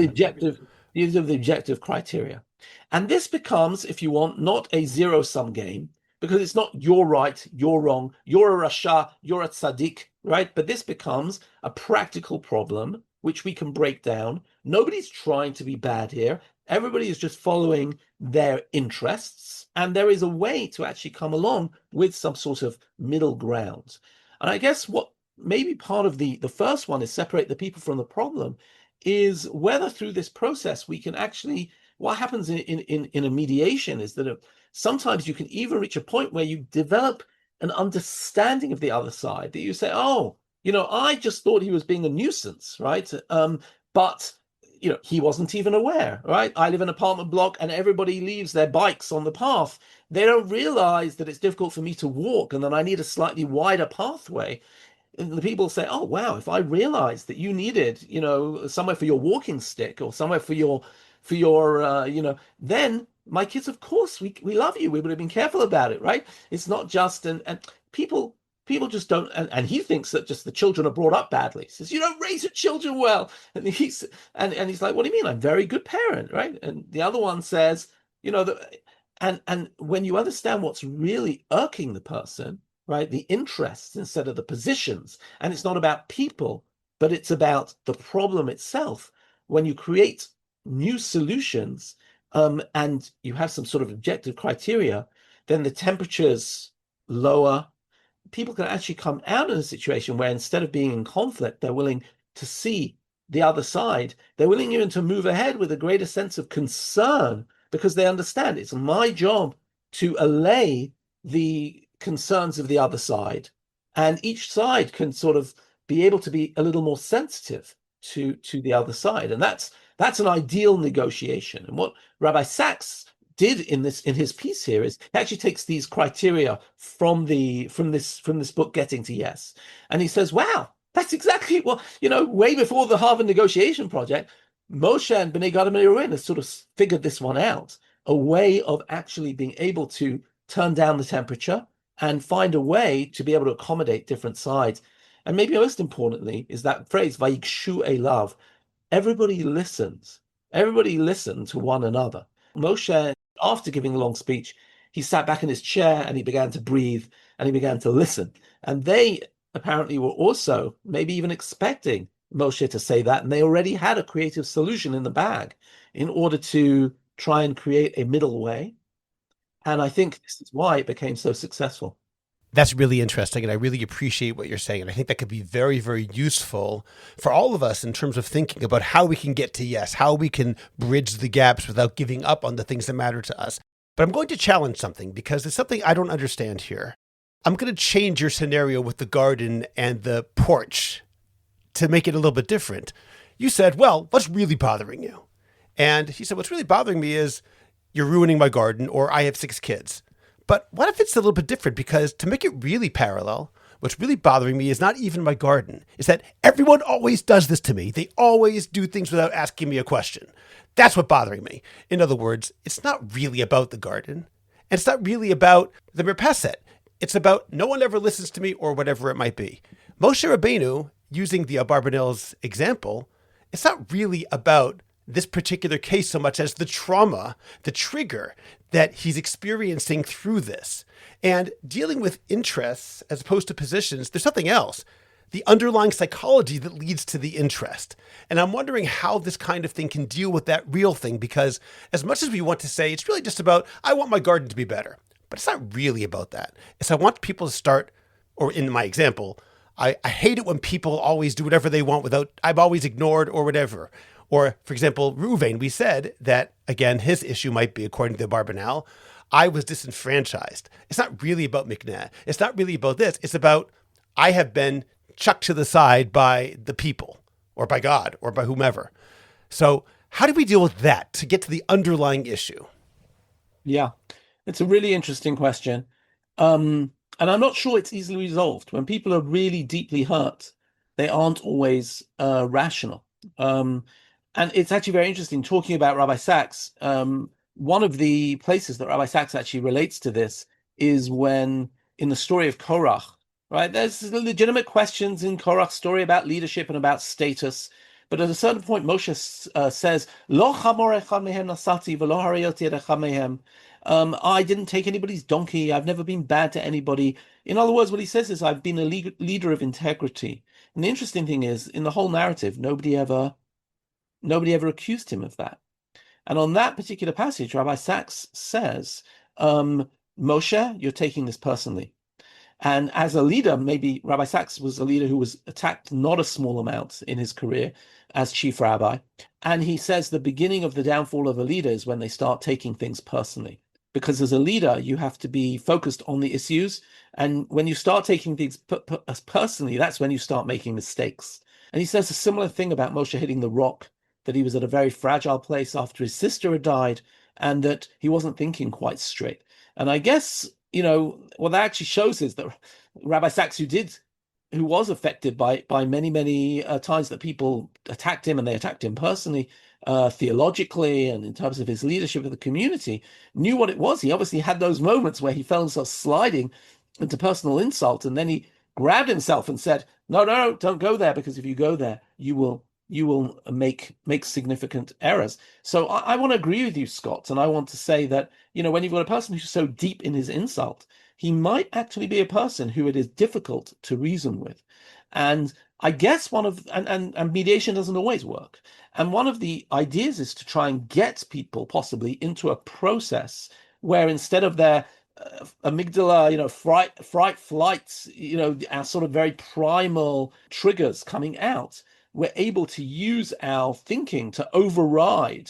Speaker 2: These are the objective criteria. And this becomes, if you want, not a zero-sum game, because it's not you're right, you're wrong, you're a Rasha, you're a Tzaddik, right? But this becomes a practical problem, which we can break down. Nobody's trying to be bad here. Everybody is just following their interests. And there is a way to actually come along with some sort of middle ground. And I guess what maybe part of the first one is separate the people from the problem, is whether through this process we can actually, what happens in a mediation is that sometimes you can even reach a point where you develop an understanding of the other side, that you say, "Oh, I just thought he was being a nuisance, right? But he wasn't even aware, right? I live in an apartment block and everybody leaves their bikes on the path. They don't realize that it's difficult for me to walk and that I need a slightly wider pathway. And the people say, "Oh, wow, if I realized that you needed, somewhere for your walking stick or somewhere for your, then my kids, of course, we love you. We would have been careful about it, right? It's not just and people just don't, and he thinks that just the children are brought up badly. He says, you don't raise your children well. And he's like, what do you mean? I'm a very good parent, right? And the other one says, and when you understand what's really irking the person, right, the interests instead of the positions, and it's not about people, but it's about the problem itself. When you create new solutions, and you have some sort of objective criteria, then the temperature's lower. People can actually come out in a situation where instead of being in conflict, they're willing to see the other side. They're willing even to move ahead with a greater sense of concern because they understand it's my job to allay the concerns of the other side. And each side can sort of be able to be a little more sensitive to the other side. And that's an ideal negotiation. And what Rabbi Sacks did in his piece here is he actually takes these criteria from this book, Getting to Yes, and he says, wow, that's exactly what, way before the Harvard negotiation project, Moshe and Bnei Gad and Reuben has sort of figured this one out, a way of actually being able to turn down the temperature and find a way to be able to accommodate different sides. And maybe most importantly is that phrase, Vayikshu Elav. Everybody listens. Everybody listened to one another. Moshe, after giving a long speech, he sat back in his chair and he began to breathe and he began to listen. And they apparently were also maybe even expecting Moshe to say that, and they already had a creative solution in the bag in order to try and create a middle way. And I think this is why it became so successful.
Speaker 1: That's really interesting, and I really appreciate what you're saying. And I think that could be very, very useful for all of us in terms of thinking about how we can get to yes, how we can bridge the gaps without giving up on the things that matter to us. But I'm going to challenge something because it's something I don't understand here. I'm going to change your scenario with the garden and the porch to make it a little bit different. You said, well, what's really bothering you? And he said, what's really bothering me is you're ruining my garden, or I have 6 kids. But what if it's a little bit different? Because to make it really parallel, what's really bothering me is not even my garden. Is that everyone always does this to me. They always do things without asking me a question. That's what's bothering me. In other words, it's not really about the garden. And it's not really about the merpeset. It's about no one ever listens to me or whatever it might be. Moshe Rabbeinu, using the Abarbanel's example, it's not really about this particular case so much as the trauma, the trigger that he's experiencing through this. And dealing with interests as opposed to positions, there's something else, the underlying psychology that leads to the interest. And I'm wondering how this kind of thing can deal with that real thing, because as much as we want to say, it's really just about, I want my garden to be better, but it's not really about that. It's I want people to start, or in my example, I hate it when people always do whatever they want without, I'm always ignored or whatever. Or, for example, Reuben, we said that, again, his issue might be, according to the Barbanel, I was disenfranchised. It's not really about Mikneh. It's not really about this. It's about I have been chucked to the side by the people or by God or by whomever. So how do we deal with that to get to the underlying issue?
Speaker 2: Yeah, it's a really interesting question. And I'm not sure it's easily resolved. When people are really deeply hurt, they aren't always rational. And it's actually very interesting talking about Rabbi Sacks. One of the places that Rabbi Sacks actually relates to this is when, in the story of Korach, right? There's legitimate questions in Korach's story about leadership and about status. But at a certain point, Moshe says, Lo chamor echad mehem nasati v'lo harayoti et echad mehem. I didn't take anybody's donkey. I've never been bad to anybody. In other words, what he says is, I've been a leader of integrity. And the interesting thing is, in the whole narrative, nobody ever accused him of that. And on that particular passage, Rabbi Sacks says, Moshe, you're taking this personally. And as a leader, maybe Rabbi Sacks was a leader who was attacked not a small amount in his career as chief rabbi. And he says the beginning of the downfall of a leader is when they start taking things personally. because as a leader, you have to be focused on the issues. And when you start taking things personally, that's when you start making mistakes. And he says a similar thing about Moshe hitting the rock, that he was at a very fragile place after his sister had died, and that he wasn't thinking quite straight. And I guess, what that actually shows is that Rabbi Sacks, who was affected by many times that people attacked him, and they attacked him personally, theologically, and in terms of his leadership of the community, knew what it was. He obviously had those moments where he felt himself sliding into personal insult, and then he grabbed himself and said, no, don't go there, because if you go there, you will make significant errors. So I want to agree with you, Scott, and I want to say that, when you've got a person who's so deep in his insult, he might actually be a person who it is difficult to reason with. And I guess and mediation doesn't always work. And one of the ideas is to try and get people possibly into a process where, instead of their amygdala, fright, flights, our sort of very primal triggers coming out, we're able to use our thinking to override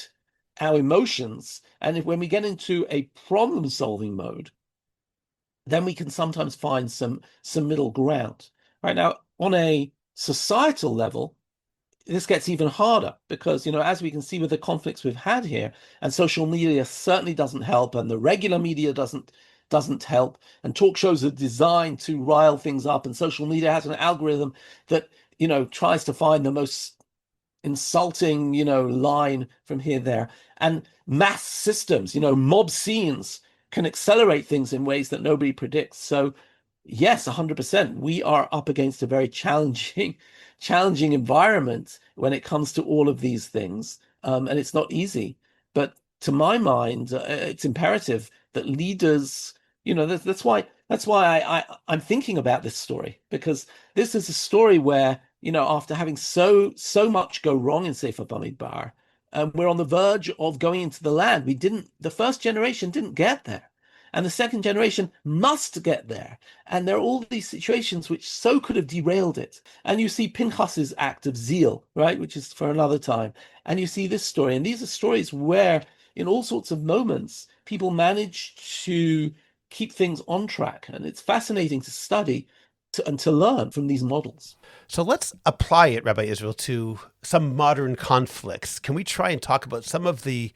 Speaker 2: our emotions. And when we get into a problem-solving mode, then we can sometimes find some middle ground. Right now, on a societal level, this gets even harder because, as we can see with the conflicts we've had here, and social media certainly doesn't help, and the regular media doesn't help, and talk shows are designed to rile things up, and social media has an algorithm that tries to find the most insulting line from here, there, and mass systems, mob scenes can accelerate things in ways that nobody predicts. So yes, 100%, we are up against a very challenging environment when it comes to all of these things, and it's not easy. But to my mind, it's imperative that leaders, that's why I'm thinking about this story, because this is a story where, after having so much go wrong in Sefer Bamidbar, we're on the verge of going into the land. The first generation didn't get there, and the second generation must get there. And there are all these situations which so could have derailed it. And you see Pinchas's act of zeal, right, which is for another time. And you see this story, and these are stories where, in all sorts of moments, people manage to keep things on track. And it's fascinating to study and to learn from these models.
Speaker 1: So let's apply it, Rabbi Israel, to some modern conflicts. Can we try and talk about some of the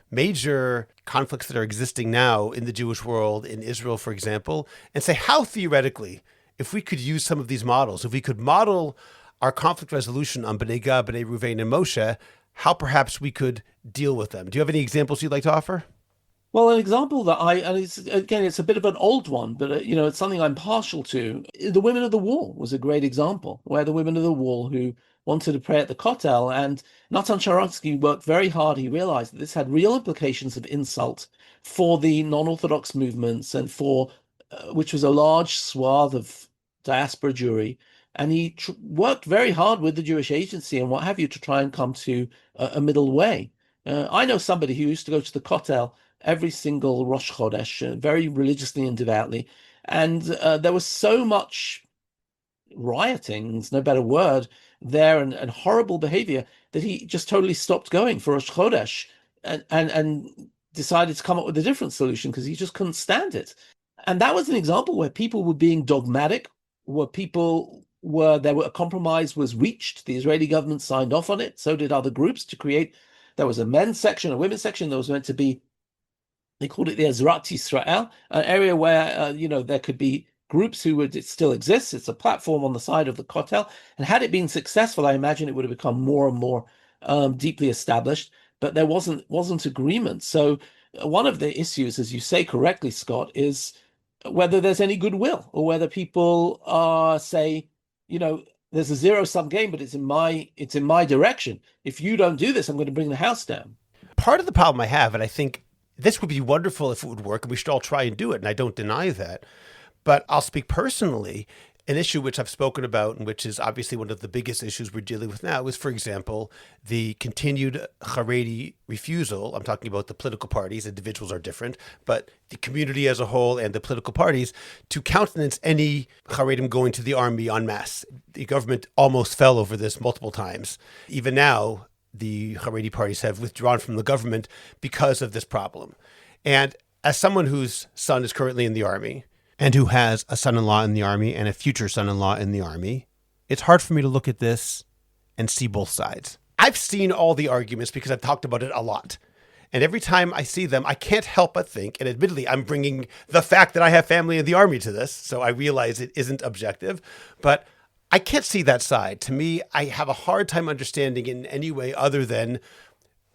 Speaker 1: major conflicts that are existing now in the Jewish world, in Israel, for example, and say how theoretically, if we could use some of these models, if we could model our conflict resolution on Bnei Gad, Bnei Reuben, and Moshe, how perhaps we could deal with them? Do you have any examples you'd like to offer?
Speaker 2: Well, an example that it's a bit of an old one, but it's something I'm partial to. The Women of the Wall was a great example, where the Women of the Wall who wanted to pray at the Kotel, and Natan Sharansky worked very hard. He realized that this had real implications of insult for the non-Orthodox movements, and for which was a large swath of diaspora Jewry. And he worked very hard with the Jewish Agency and what have you to try and come to a middle way. I know somebody who used to go to the Kotel every single Rosh Chodesh, very religiously and devoutly. And there was so much rioting, there's no better word, there, and horrible behavior, that he just totally stopped going for Rosh Chodesh and decided to come up with a different solution because he just couldn't stand it. And that was an example where people were being dogmatic, a compromise was reached. The Israeli government signed off on it. So did other groups there was a men's section, a women's section. There was meant to be, they called it the Ezrat Israel, an area where, there could be groups it still exists. It's a platform on the side of the Kotel. And had it been successful, I imagine it would have become more and more deeply established. But there wasn't agreement. So one of the issues, as you say correctly, Scott, is whether there's any goodwill, or whether people say, there's a zero-sum game, but it's in my direction. If you don't do this, I'm going to bring the house down.
Speaker 1: Part of the problem I have, and I think this would be wonderful if it would work, and we should all try and do it, and I don't deny that, but I'll speak personally. An issue which I've spoken about, and which is obviously one of the biggest issues we're dealing with now, is, for example, the continued Haredi refusal. I'm talking about the political parties. Individuals are different, but the community as a whole and the political parties, to countenance any Haredim going to the army en masse. The government almost fell over this multiple times. Even now, the Haredi parties have withdrawn from the government because of this problem. And As someone whose son is currently in the Army and who has a son-in-law in the Army and a future son-in-law in the Army, it's hard for me to look at this and see both sides. I've seen all the arguments because I've talked about it a lot. And every time I see them, I can't help but think, and admittedly, I'm bringing the fact that I have family in the Army to this, so I realize it isn't objective, but I can't see that side. To me, I have a hard time understanding in any way other than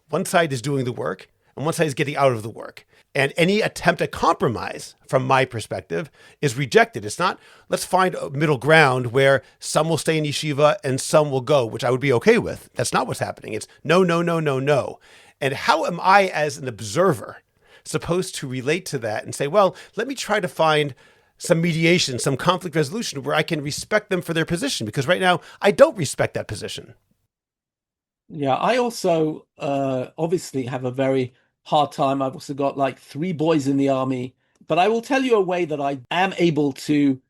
Speaker 1: one side is doing the work and one side is getting out of the work. And any attempt at compromise, from my perspective, is rejected. It's not, let's find a middle ground where some will stay in yeshiva and some will go, which I would be okay with. That's not what's happening. It's no, no, no, no, no. And how am I, as an observer, supposed to relate to that and say, well, let me try to find some mediation, some conflict resolution where I can respect them for their position? Because right now, I don't respect that position.
Speaker 2: Yeah, I also obviously have a very hard time. I've also got like 3 boys in the Army, but I will tell you a way that I am able to,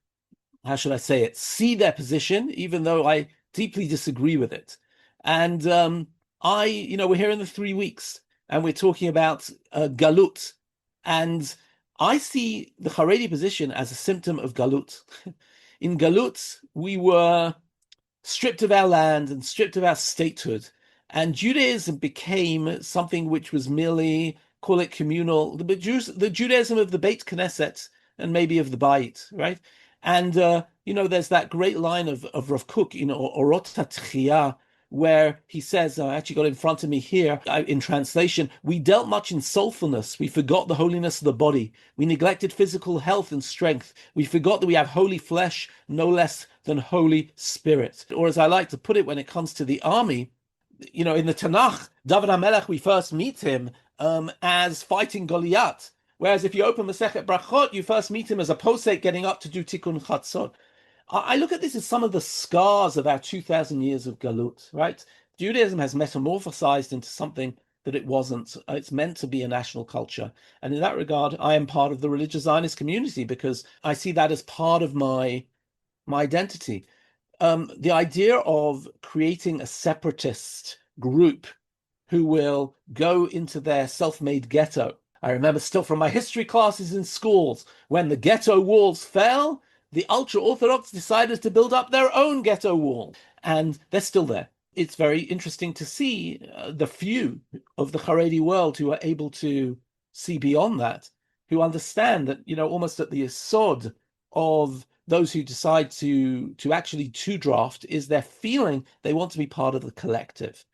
Speaker 2: how should I say it, see their position, even though I deeply disagree with it. And we're here in the 3 weeks and we're talking about galut. And I see the Haredi position as a symptom of galut. In galut, we were stripped of our land and stripped of our statehood. And Judaism became something which was merely, call it communal, the Judaism of the Beit Knesset and maybe of the Beit, right? And, there's that great line of Rav Kook, Orot HaTchiyah, where he says, I actually got it in front of me here, in translation, we dealt much in soulfulness. We forgot the holiness of the body. We neglected physical health and strength. We forgot that we have holy flesh, no less than holy spirit. Or as I like to put it when it comes to the army, in the Tanakh, David HaMelech, we first meet him as fighting Goliath. Whereas if you open Masechet Brachot, you first meet him as a posek getting up to do Tikkun Chatzot. I look at this as some of the scars of our 2,000 years of Galut, right? Judaism has metamorphosized into something that it wasn't. It's meant to be a national culture. And in that regard, I am part of the religious Zionist community because I see that as part of my identity. The idea of creating a separatist group who will go into their self-made ghetto. I remember still from my history classes in schools, when the ghetto walls fell, the ultra-Orthodox decided to build up their own ghetto wall, and they're still there. It's very interesting to see the few of the Haredi world who are able to see beyond that, who understand that, almost at the yesod of those who decide to actually draft is their feeling they want to be part of the collective.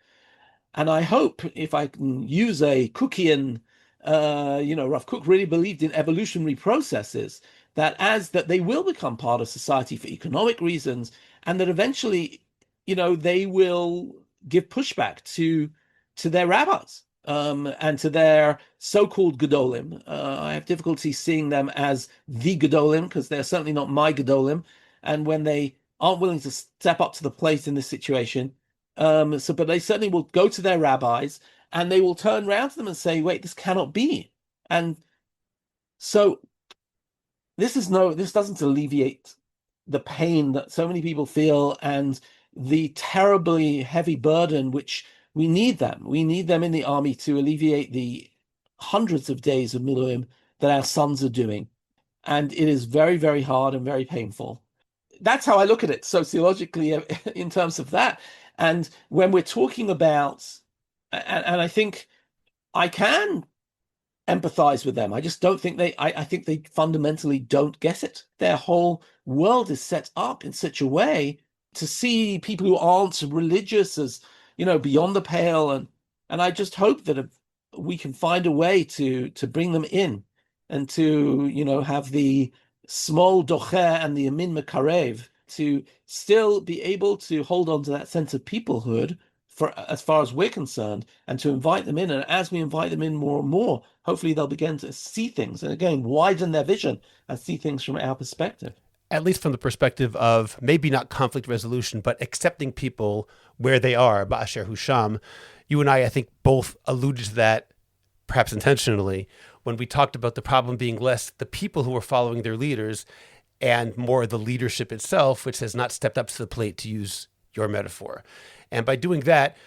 Speaker 2: And I hope, if I can use a Cookian, Rav Kook really believed in evolutionary processes, that they will become part of society for economic reasons, and that eventually, they will give pushback to their rabbis and to their so-called gedolim. I have difficulty seeing them as the gedolim because they're certainly not my gedolim. And when they aren't willing to step up to the plate in this situation, but they certainly will go to their rabbis and they will turn around to them and say, "Wait, this cannot be." And so this doesn't alleviate the pain that so many people feel and the terribly heavy burden which we need them. We need them in the army to alleviate the hundreds of days of miluim that our sons are doing. And it is very, very hard and very painful. That's how I look at it sociologically in terms of that. And when we're talking about, and I think I can empathize with them. I just don't think I think they fundamentally don't get it. Their whole world is set up in such a way to see people who aren't religious as, beyond the pale. And I just hope that we can find a way to bring them in and to, have the small doche and the yamin mekarev to still be able to hold on to that sense of peoplehood for as far as we're concerned, and to invite them in. And as we invite them in more and more, hopefully they'll begin to see things and again widen their vision and see things from our perspective.
Speaker 1: At least from the perspective of maybe not conflict resolution, but accepting people where they are, ba'asher husham. You and I think, both alluded to that, perhaps intentionally, when we talked about the problem being less the people who are following their leaders and more the leadership itself, which has not stepped up to the plate, to use your metaphor. And by doing that,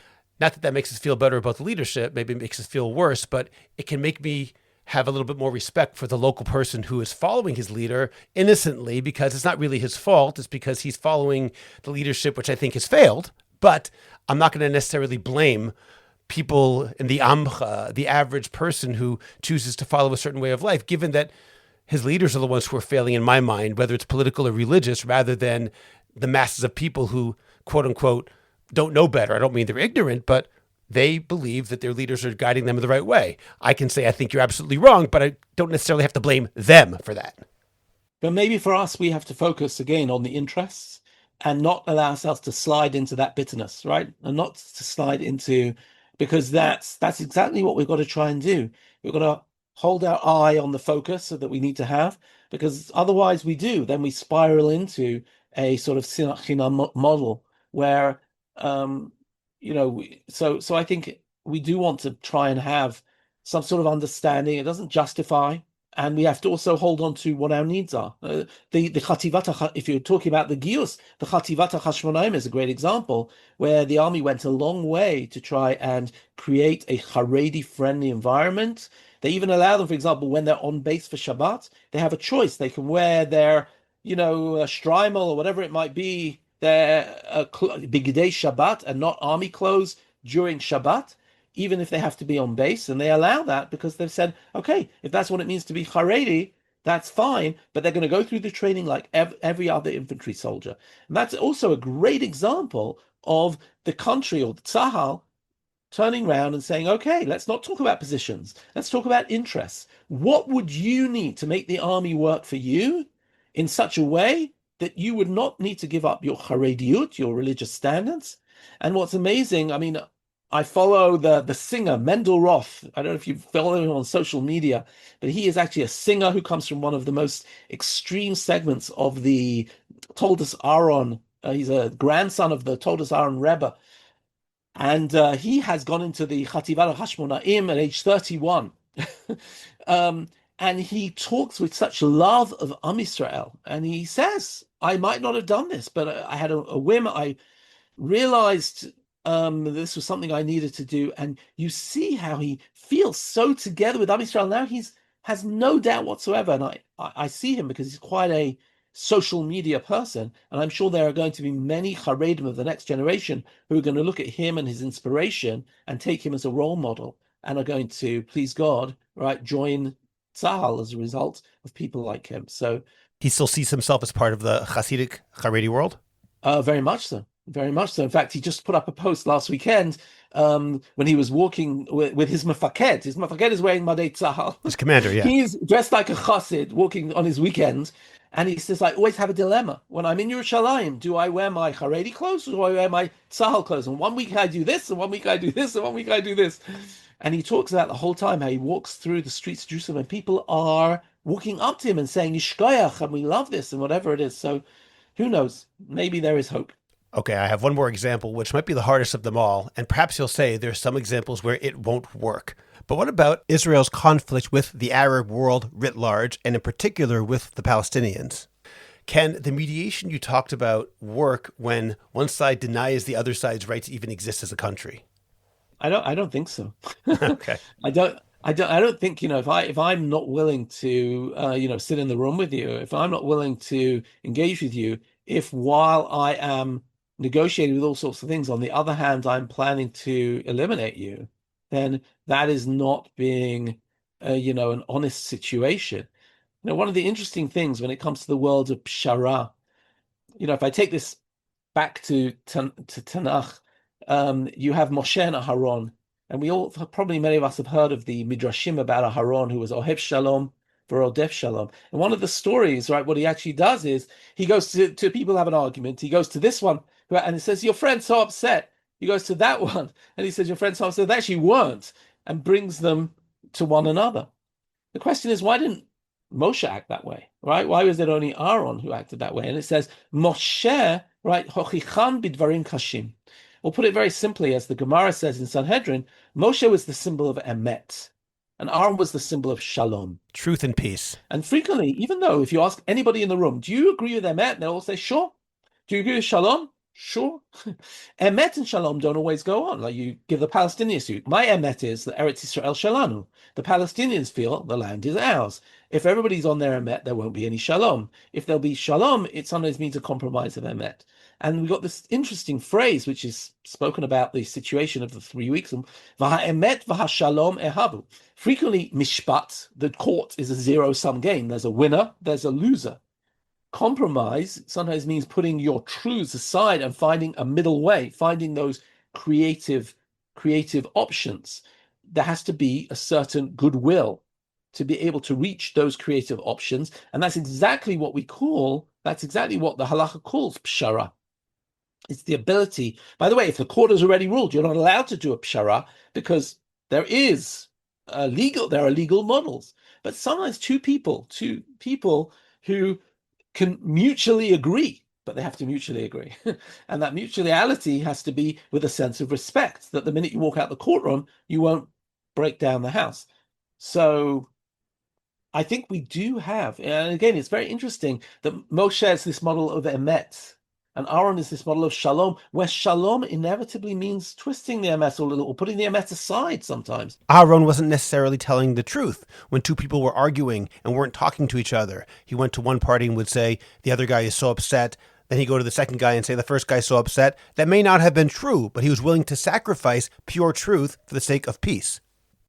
Speaker 1: not that makes us feel better about the leadership, maybe it makes us feel worse, but it can make me have a little bit more respect for the local person who is following his leader innocently, because it's not really his fault. It's because he's following the leadership, which I think has failed. But I'm not going to necessarily blame people in the Amcha, the average person who chooses to follow a certain way of life, given that his leaders are the ones who are failing in my mind, whether it's political or religious, rather than the masses of people who, quote unquote, don't know better. I don't mean they're ignorant, but they believe that their leaders are guiding them in the right way. I can say, I think you're absolutely wrong, but I don't necessarily have to blame them for that.
Speaker 2: But maybe for us, we have to focus again on the interests and not allow ourselves to slide into that bitterness, right? And not to slide into, because that's exactly what we've got to try and do. We've got to hold our eye on the focus that we need to have, because otherwise then we spiral into a sort of sinach model where, so I think we do want to try and have some sort of understanding. It doesn't justify, and we have to also hold on to what our needs are. The Chativata, if you're talking about the Gius, the Chativata Hashmonaim is a great example where the army went a long way to try and create a Haredi-friendly environment. They even allow them, for example, when they're on base for Shabbat, they have a choice. They can wear their, shtreimel or whatever it might be, their bigdei Shabbat and not army clothes during Shabbat, even if they have to be on base. And they allow that because they've said, okay, if that's what it means to be Haredi, that's fine, but they're going to go through the training like every other infantry soldier. And that's also a great example of the country or the Tzahal turning around and saying, okay, let's not talk about positions. Let's talk about interests. What would you need to make the army work for you in such a way that you would not need to give up your Harediyut, your religious standards? And what's amazing, I mean, I follow the singer Mendel Roth. I don't know if you follow him on social media, but he is actually a singer who comes from one of the most extreme segments of the Toldos Aaron. He's a grandson of the Toldos Aaron Rebbe. And he has gone into the Chativat Hashmonaim at age 31. And he talks with such love of Am Yisrael. And he says, I might not have done this, but I had a whim. I realized this was something I needed to do. And you see how he feels so together with Am Yisrael. Now has no doubt whatsoever. And I see him because he's quite a social media person. And I'm sure there are going to be many Haredim of the next generation who are going to look at him and his inspiration and take him as a role model and are going to, please God, right, join Tzahal as a result of people like him. So
Speaker 1: he still sees himself as part of the Hasidic Haredi world?
Speaker 2: Very much so. Very much so. In fact, he just put up a post last weekend when he was walking with his mafaked. His mafaked is wearing Madei Tzahal.
Speaker 1: His commander, yeah.
Speaker 2: He's dressed like a chassid walking on his weekends. And he says, I always have a dilemma. When I'm in Yerushalayim, do I wear my Haredi clothes or do I wear my Tzahal clothes? And 1 week I do this, and 1 week I do this, and 1 week I do this. And he talks about the whole time how he walks through the streets of Jerusalem and people are walking up to him and saying, Yishkoyach, and we love this, and whatever it is. So who knows? Maybe there is hope.
Speaker 1: Okay, I have one more example, which might be the hardest of them all. And perhaps you'll say there's some examples where it won't work. But what about Israel's conflict with the Arab world writ large, and in particular with the Palestinians? Can the mediation you talked about work when one side denies the other side's right to even exist as a country?
Speaker 2: I don't think so.
Speaker 1: Okay.
Speaker 2: I don't think, if I'm not willing to sit in the room with you, if I'm not willing to engage with you, if while I am negotiating with all sorts of things, on the other hand, I'm planning to eliminate you, then that is not being an honest situation. One of the interesting things when it comes to the world of pshara, if I take this back to Tanakh, you have Moshe and Aharon, and we all, probably many of us have heard of the Midrashim about Aharon, who was Ohev Shalom for Odef Shalom. And one of the stories, right, what he actually does is he goes to people who have an argument. He goes to this one, and he says, your friend's so upset. He goes to that one, and he says, your friend's so upset. They actually weren't, and brings them to one another. The question is, why didn't Moshe act that way, right? Why was it only Aaron who acted that way? And it says, Moshe, right, hochichan bidvarim kashim. We'll put it very simply, as the Gemara says in Sanhedrin, Moshe was the symbol of emet, and Aaron was the symbol of shalom.
Speaker 1: Truth and peace.
Speaker 2: And frequently, even though if you ask anybody in the room, do you agree with emet? They'll all say, sure. Do you agree with shalom? Sure. Emet and Shalom don't always go on. Like you give the Palestinians suit. My Emet is that Eretz Israel Shalanu. The Palestinians feel the land is ours. If everybody's on their Emet, there won't be any Shalom. If there'll be Shalom, it sometimes means a compromise of Emet. And we've got this interesting phrase, which is spoken about the situation of the 3 weeks. Vaha Emet, Vaha Shalom Ehabu. Frequently, Mishpat, the court, is a zero-sum game. There's a winner, there's a loser. Compromise sometimes means putting your truths aside and finding a middle way, finding those creative options. There has to be a certain goodwill to be able to reach those creative options. And that's exactly what the halacha calls pshara. It's the ability, by the way, if the court has already ruled, you're not allowed to do a pshara because there are legal models. But sometimes two people who can mutually agree, but they have to mutually agree. And that mutuality has to be with a sense of respect, that the minute you walk out the courtroom, you won't break down the house. So I think we do have, and again, it's very interesting that Moshe is this model of emet, and Aaron is this model of shalom, where shalom inevitably means twisting the emet a little, or putting the emet aside sometimes.
Speaker 1: Aaron wasn't necessarily telling the truth. When two people were arguing and weren't talking to each other, he went to one party and would say, the other guy is so upset. Then he'd go to the second guy and say, the first guy's so upset. That may not have been true, but he was willing to sacrifice pure truth for the sake of peace.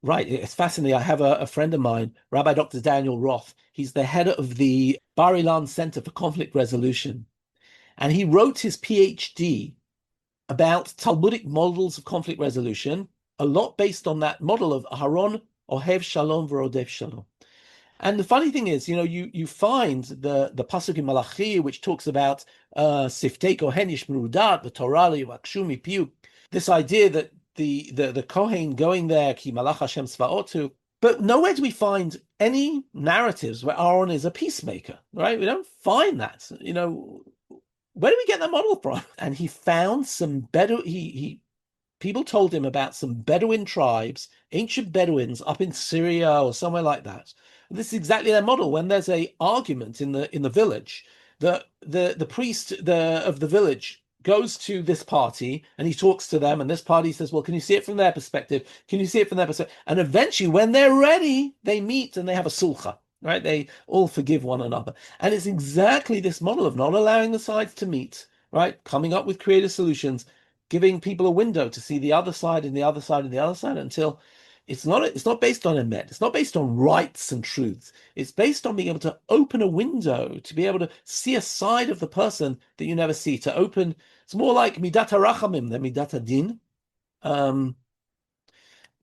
Speaker 2: Right. It's fascinating. I have a friend of mine, Rabbi Dr. Daniel Roth. He's the head of the Bar Ilan Center for Conflict Resolution. And he wrote his PhD about Talmudic models of conflict resolution, a lot based on that model of Aharon, Ohev Shalom, V'Rodef Shalom. And the funny thing is, you find the pasuk in Malachi, which talks about Siftei Kohen Yishmeru Dat, the Torah Yivakshu Mipiu, this idea that the Kohen going there, Ki Malach Hashem Tzvaotu, but nowhere do we find any narratives where Aaron is a peacemaker, right? We don't find that. Where do we get that model from? And he found some people told him about some Bedouin tribes, ancient Bedouins up in Syria or somewhere like that. This is exactly their model. When there's an argument in the village, the priest of the village goes to this party and he talks to them, and this party says, well, can you see it from their perspective? Can you see it from their perspective? And eventually, when they're ready, they meet and they have a sulcha. Right? They all forgive one another. And it's exactly this model of not allowing the sides to meet, right? Coming up with creative solutions, giving people a window to see the other side and the other side and the other side until it's not based on emet. It's not based on rights and truths. It's based on being able to open a window, to be able to see a side of the person that you never see, to open. It's more like midat harachamim than midat hadin.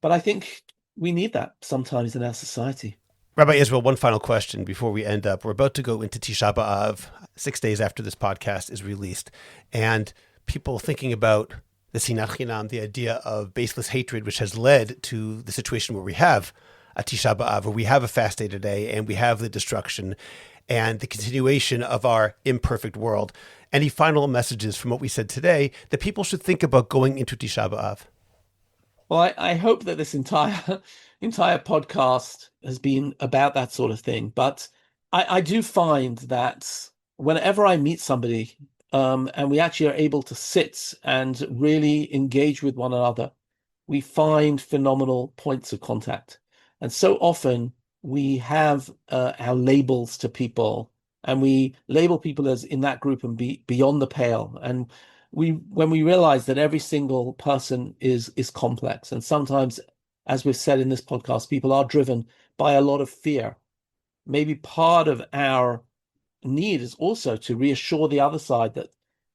Speaker 2: But I think we need that sometimes in our society.
Speaker 1: Rabbi Israel, one final question before we end up. We're about to go into Tisha B'Av, 6 days after this podcast is released. And people thinking about the sinat chinam, the idea of baseless hatred, which has led to the situation where we have a Tisha B'Av, where we have a fast day today, and we have the destruction and the continuation of our imperfect world. Any final messages from what we said today that people should think about going into Tisha B'Av?
Speaker 2: Well, I hope that this entire podcast has been about that sort of thing. But I do find that whenever I meet somebody and we actually are able to sit and really engage with one another, we find phenomenal points of contact. And so often we have our labels to people, and we label people as in that group and be beyond the pale. And when we realize that every single person is complex, and sometimes, as we've said in this podcast, people are driven by a lot of fear. Maybe part of our need is also to reassure the other side that,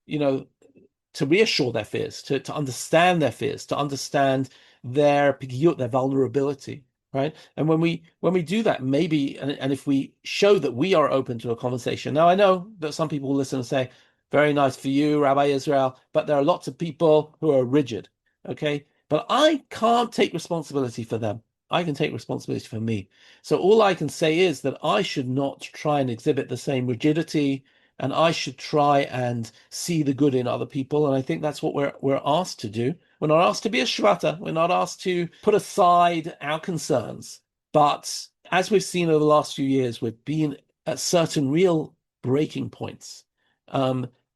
Speaker 2: to reassure their fears, to understand their fears, to understand their vulnerability, right? And when we do that, maybe, and if we show that we are open to a conversation. Now, I know that some people will listen and say, very nice for you, Rabbi Israel, but there are lots of people who are rigid, okay? But I can't take responsibility for them. I can take responsibility for me. So all I can say is that I should not try and exhibit the same rigidity, and I should try and see the good in other people. And I think that's what we're asked to do. We're not asked to be a shvata. We're not asked to put aside our concerns. But as we've seen over the last few years, we've been at certain real breaking points.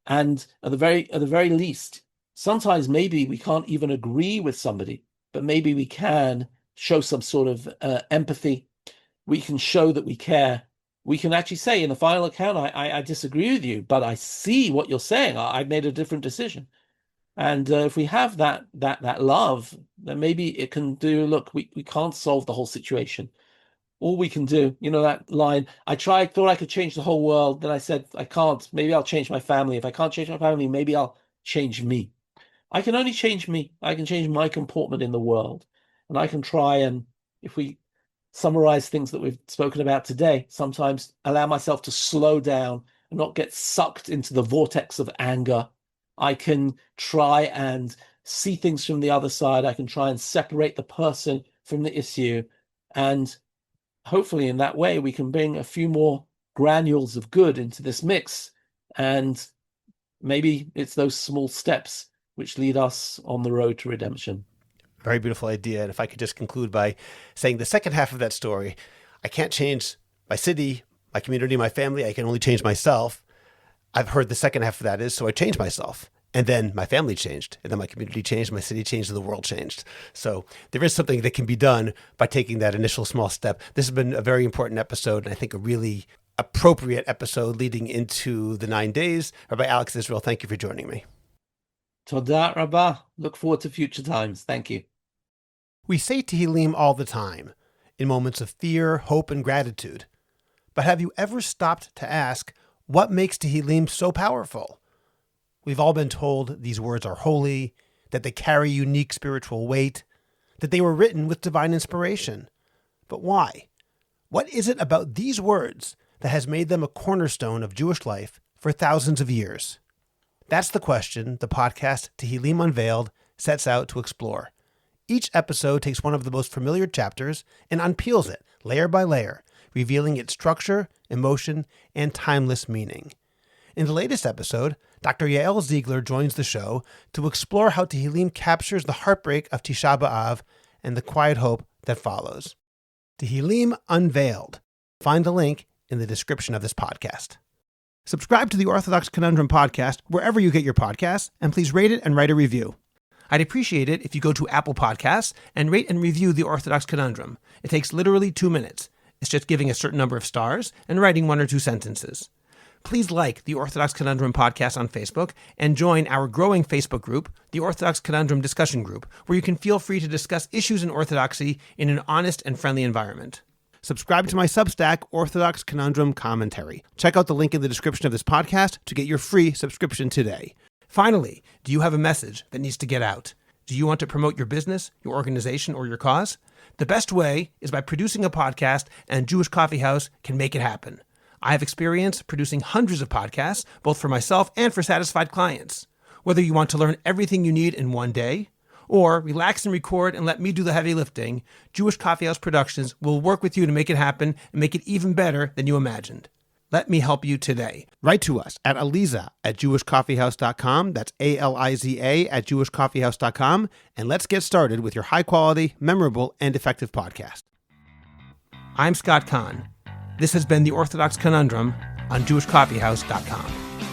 Speaker 2: And at the very least, sometimes maybe we can't even agree with somebody, but maybe we can show some sort of empathy. We can show that we care. We can actually say in the final account, I disagree with you, but I see what you're saying. I've made a different decision. And if we have that love, then maybe it can do, look, we can't solve the whole situation. All we can do, that line, thought I could change the whole world. Then I said, I can't. Maybe I'll change my family. If I can't change my family, maybe I'll change me. I can only change me. I can change my comportment in the world. And I can try and, if we summarize things that we've spoken about today, sometimes allow myself to slow down and not get sucked into the vortex of anger. I can try and see things from the other side. I can try and separate the person from the issue. And hopefully in that way, we can bring a few more granules of good into this mix. And maybe it's those small steps which lead us on the road to redemption.
Speaker 1: Very beautiful idea. And if I could just conclude by saying the second half of that story, I can't change my city, my community, my family. I can only change myself. I've heard the second half of that is, so I changed myself. And then my family changed. And then my community changed, my city changed, and the world changed. So there is something that can be done by taking that initial small step. This has been a very important episode, and I think a really appropriate episode leading into the 9 days. Rabbi Alex Israel, thank you for joining me.
Speaker 2: Todah Rabbah. Look forward to future times. Thank you.
Speaker 1: We say Tehillim all the time, in moments of fear, hope, and gratitude. But have you ever stopped to ask, what makes Tehillim so powerful? We've all been told these words are holy, that they carry unique spiritual weight, that they were written with divine inspiration. But why? What is it about these words that has made them a cornerstone of Jewish life for thousands of years? That's the question the podcast Tehillim Unveiled sets out to explore. Each episode takes one of the most familiar chapters and unpeels it layer by layer, revealing its structure, emotion, and timeless meaning. In the latest episode, Dr. Yael Ziegler joins the show to explore how Tehillim captures the heartbreak of Tisha B'Av and the quiet hope that follows. Tehillim Unveiled. Find the link in the description of this podcast. Subscribe to the Orthodox Conundrum podcast wherever you get your podcasts, and please rate it and write a review. I'd appreciate it if you go to Apple Podcasts and rate and review the Orthodox Conundrum. It takes literally 2 minutes. It's just giving a certain number of stars and writing 1 or 2 sentences. Please like the Orthodox Conundrum podcast on Facebook and join our growing Facebook group, the Orthodox Conundrum Discussion Group, where you can feel free to discuss issues in Orthodoxy in an honest and friendly environment. Subscribe to my Substack, Orthodox Conundrum Commentary. Check out the link in the description of this podcast to get your free subscription today. Finally, do you have a message that needs to get out? Do you want to promote your business, your organization, or your cause? The best way is by producing a podcast, and Jewish Coffee House can make it happen. I have experience producing hundreds of podcasts, both for myself and for satisfied clients. Whether you want to learn everything you need in one day, or relax and record and let me do the heavy lifting, Jewish Coffee House Productions will work with you to make it happen and make it even better than you imagined. Let me help you today. Write to us at aliza@jewishcoffeehouse.com. That's ALIZA @jewishcoffeehouse.com. And let's get started with your high-quality, memorable, and effective podcast. I'm Scott Kahn. This has been the Orthodox Conundrum on jewishcoffeehouse.com.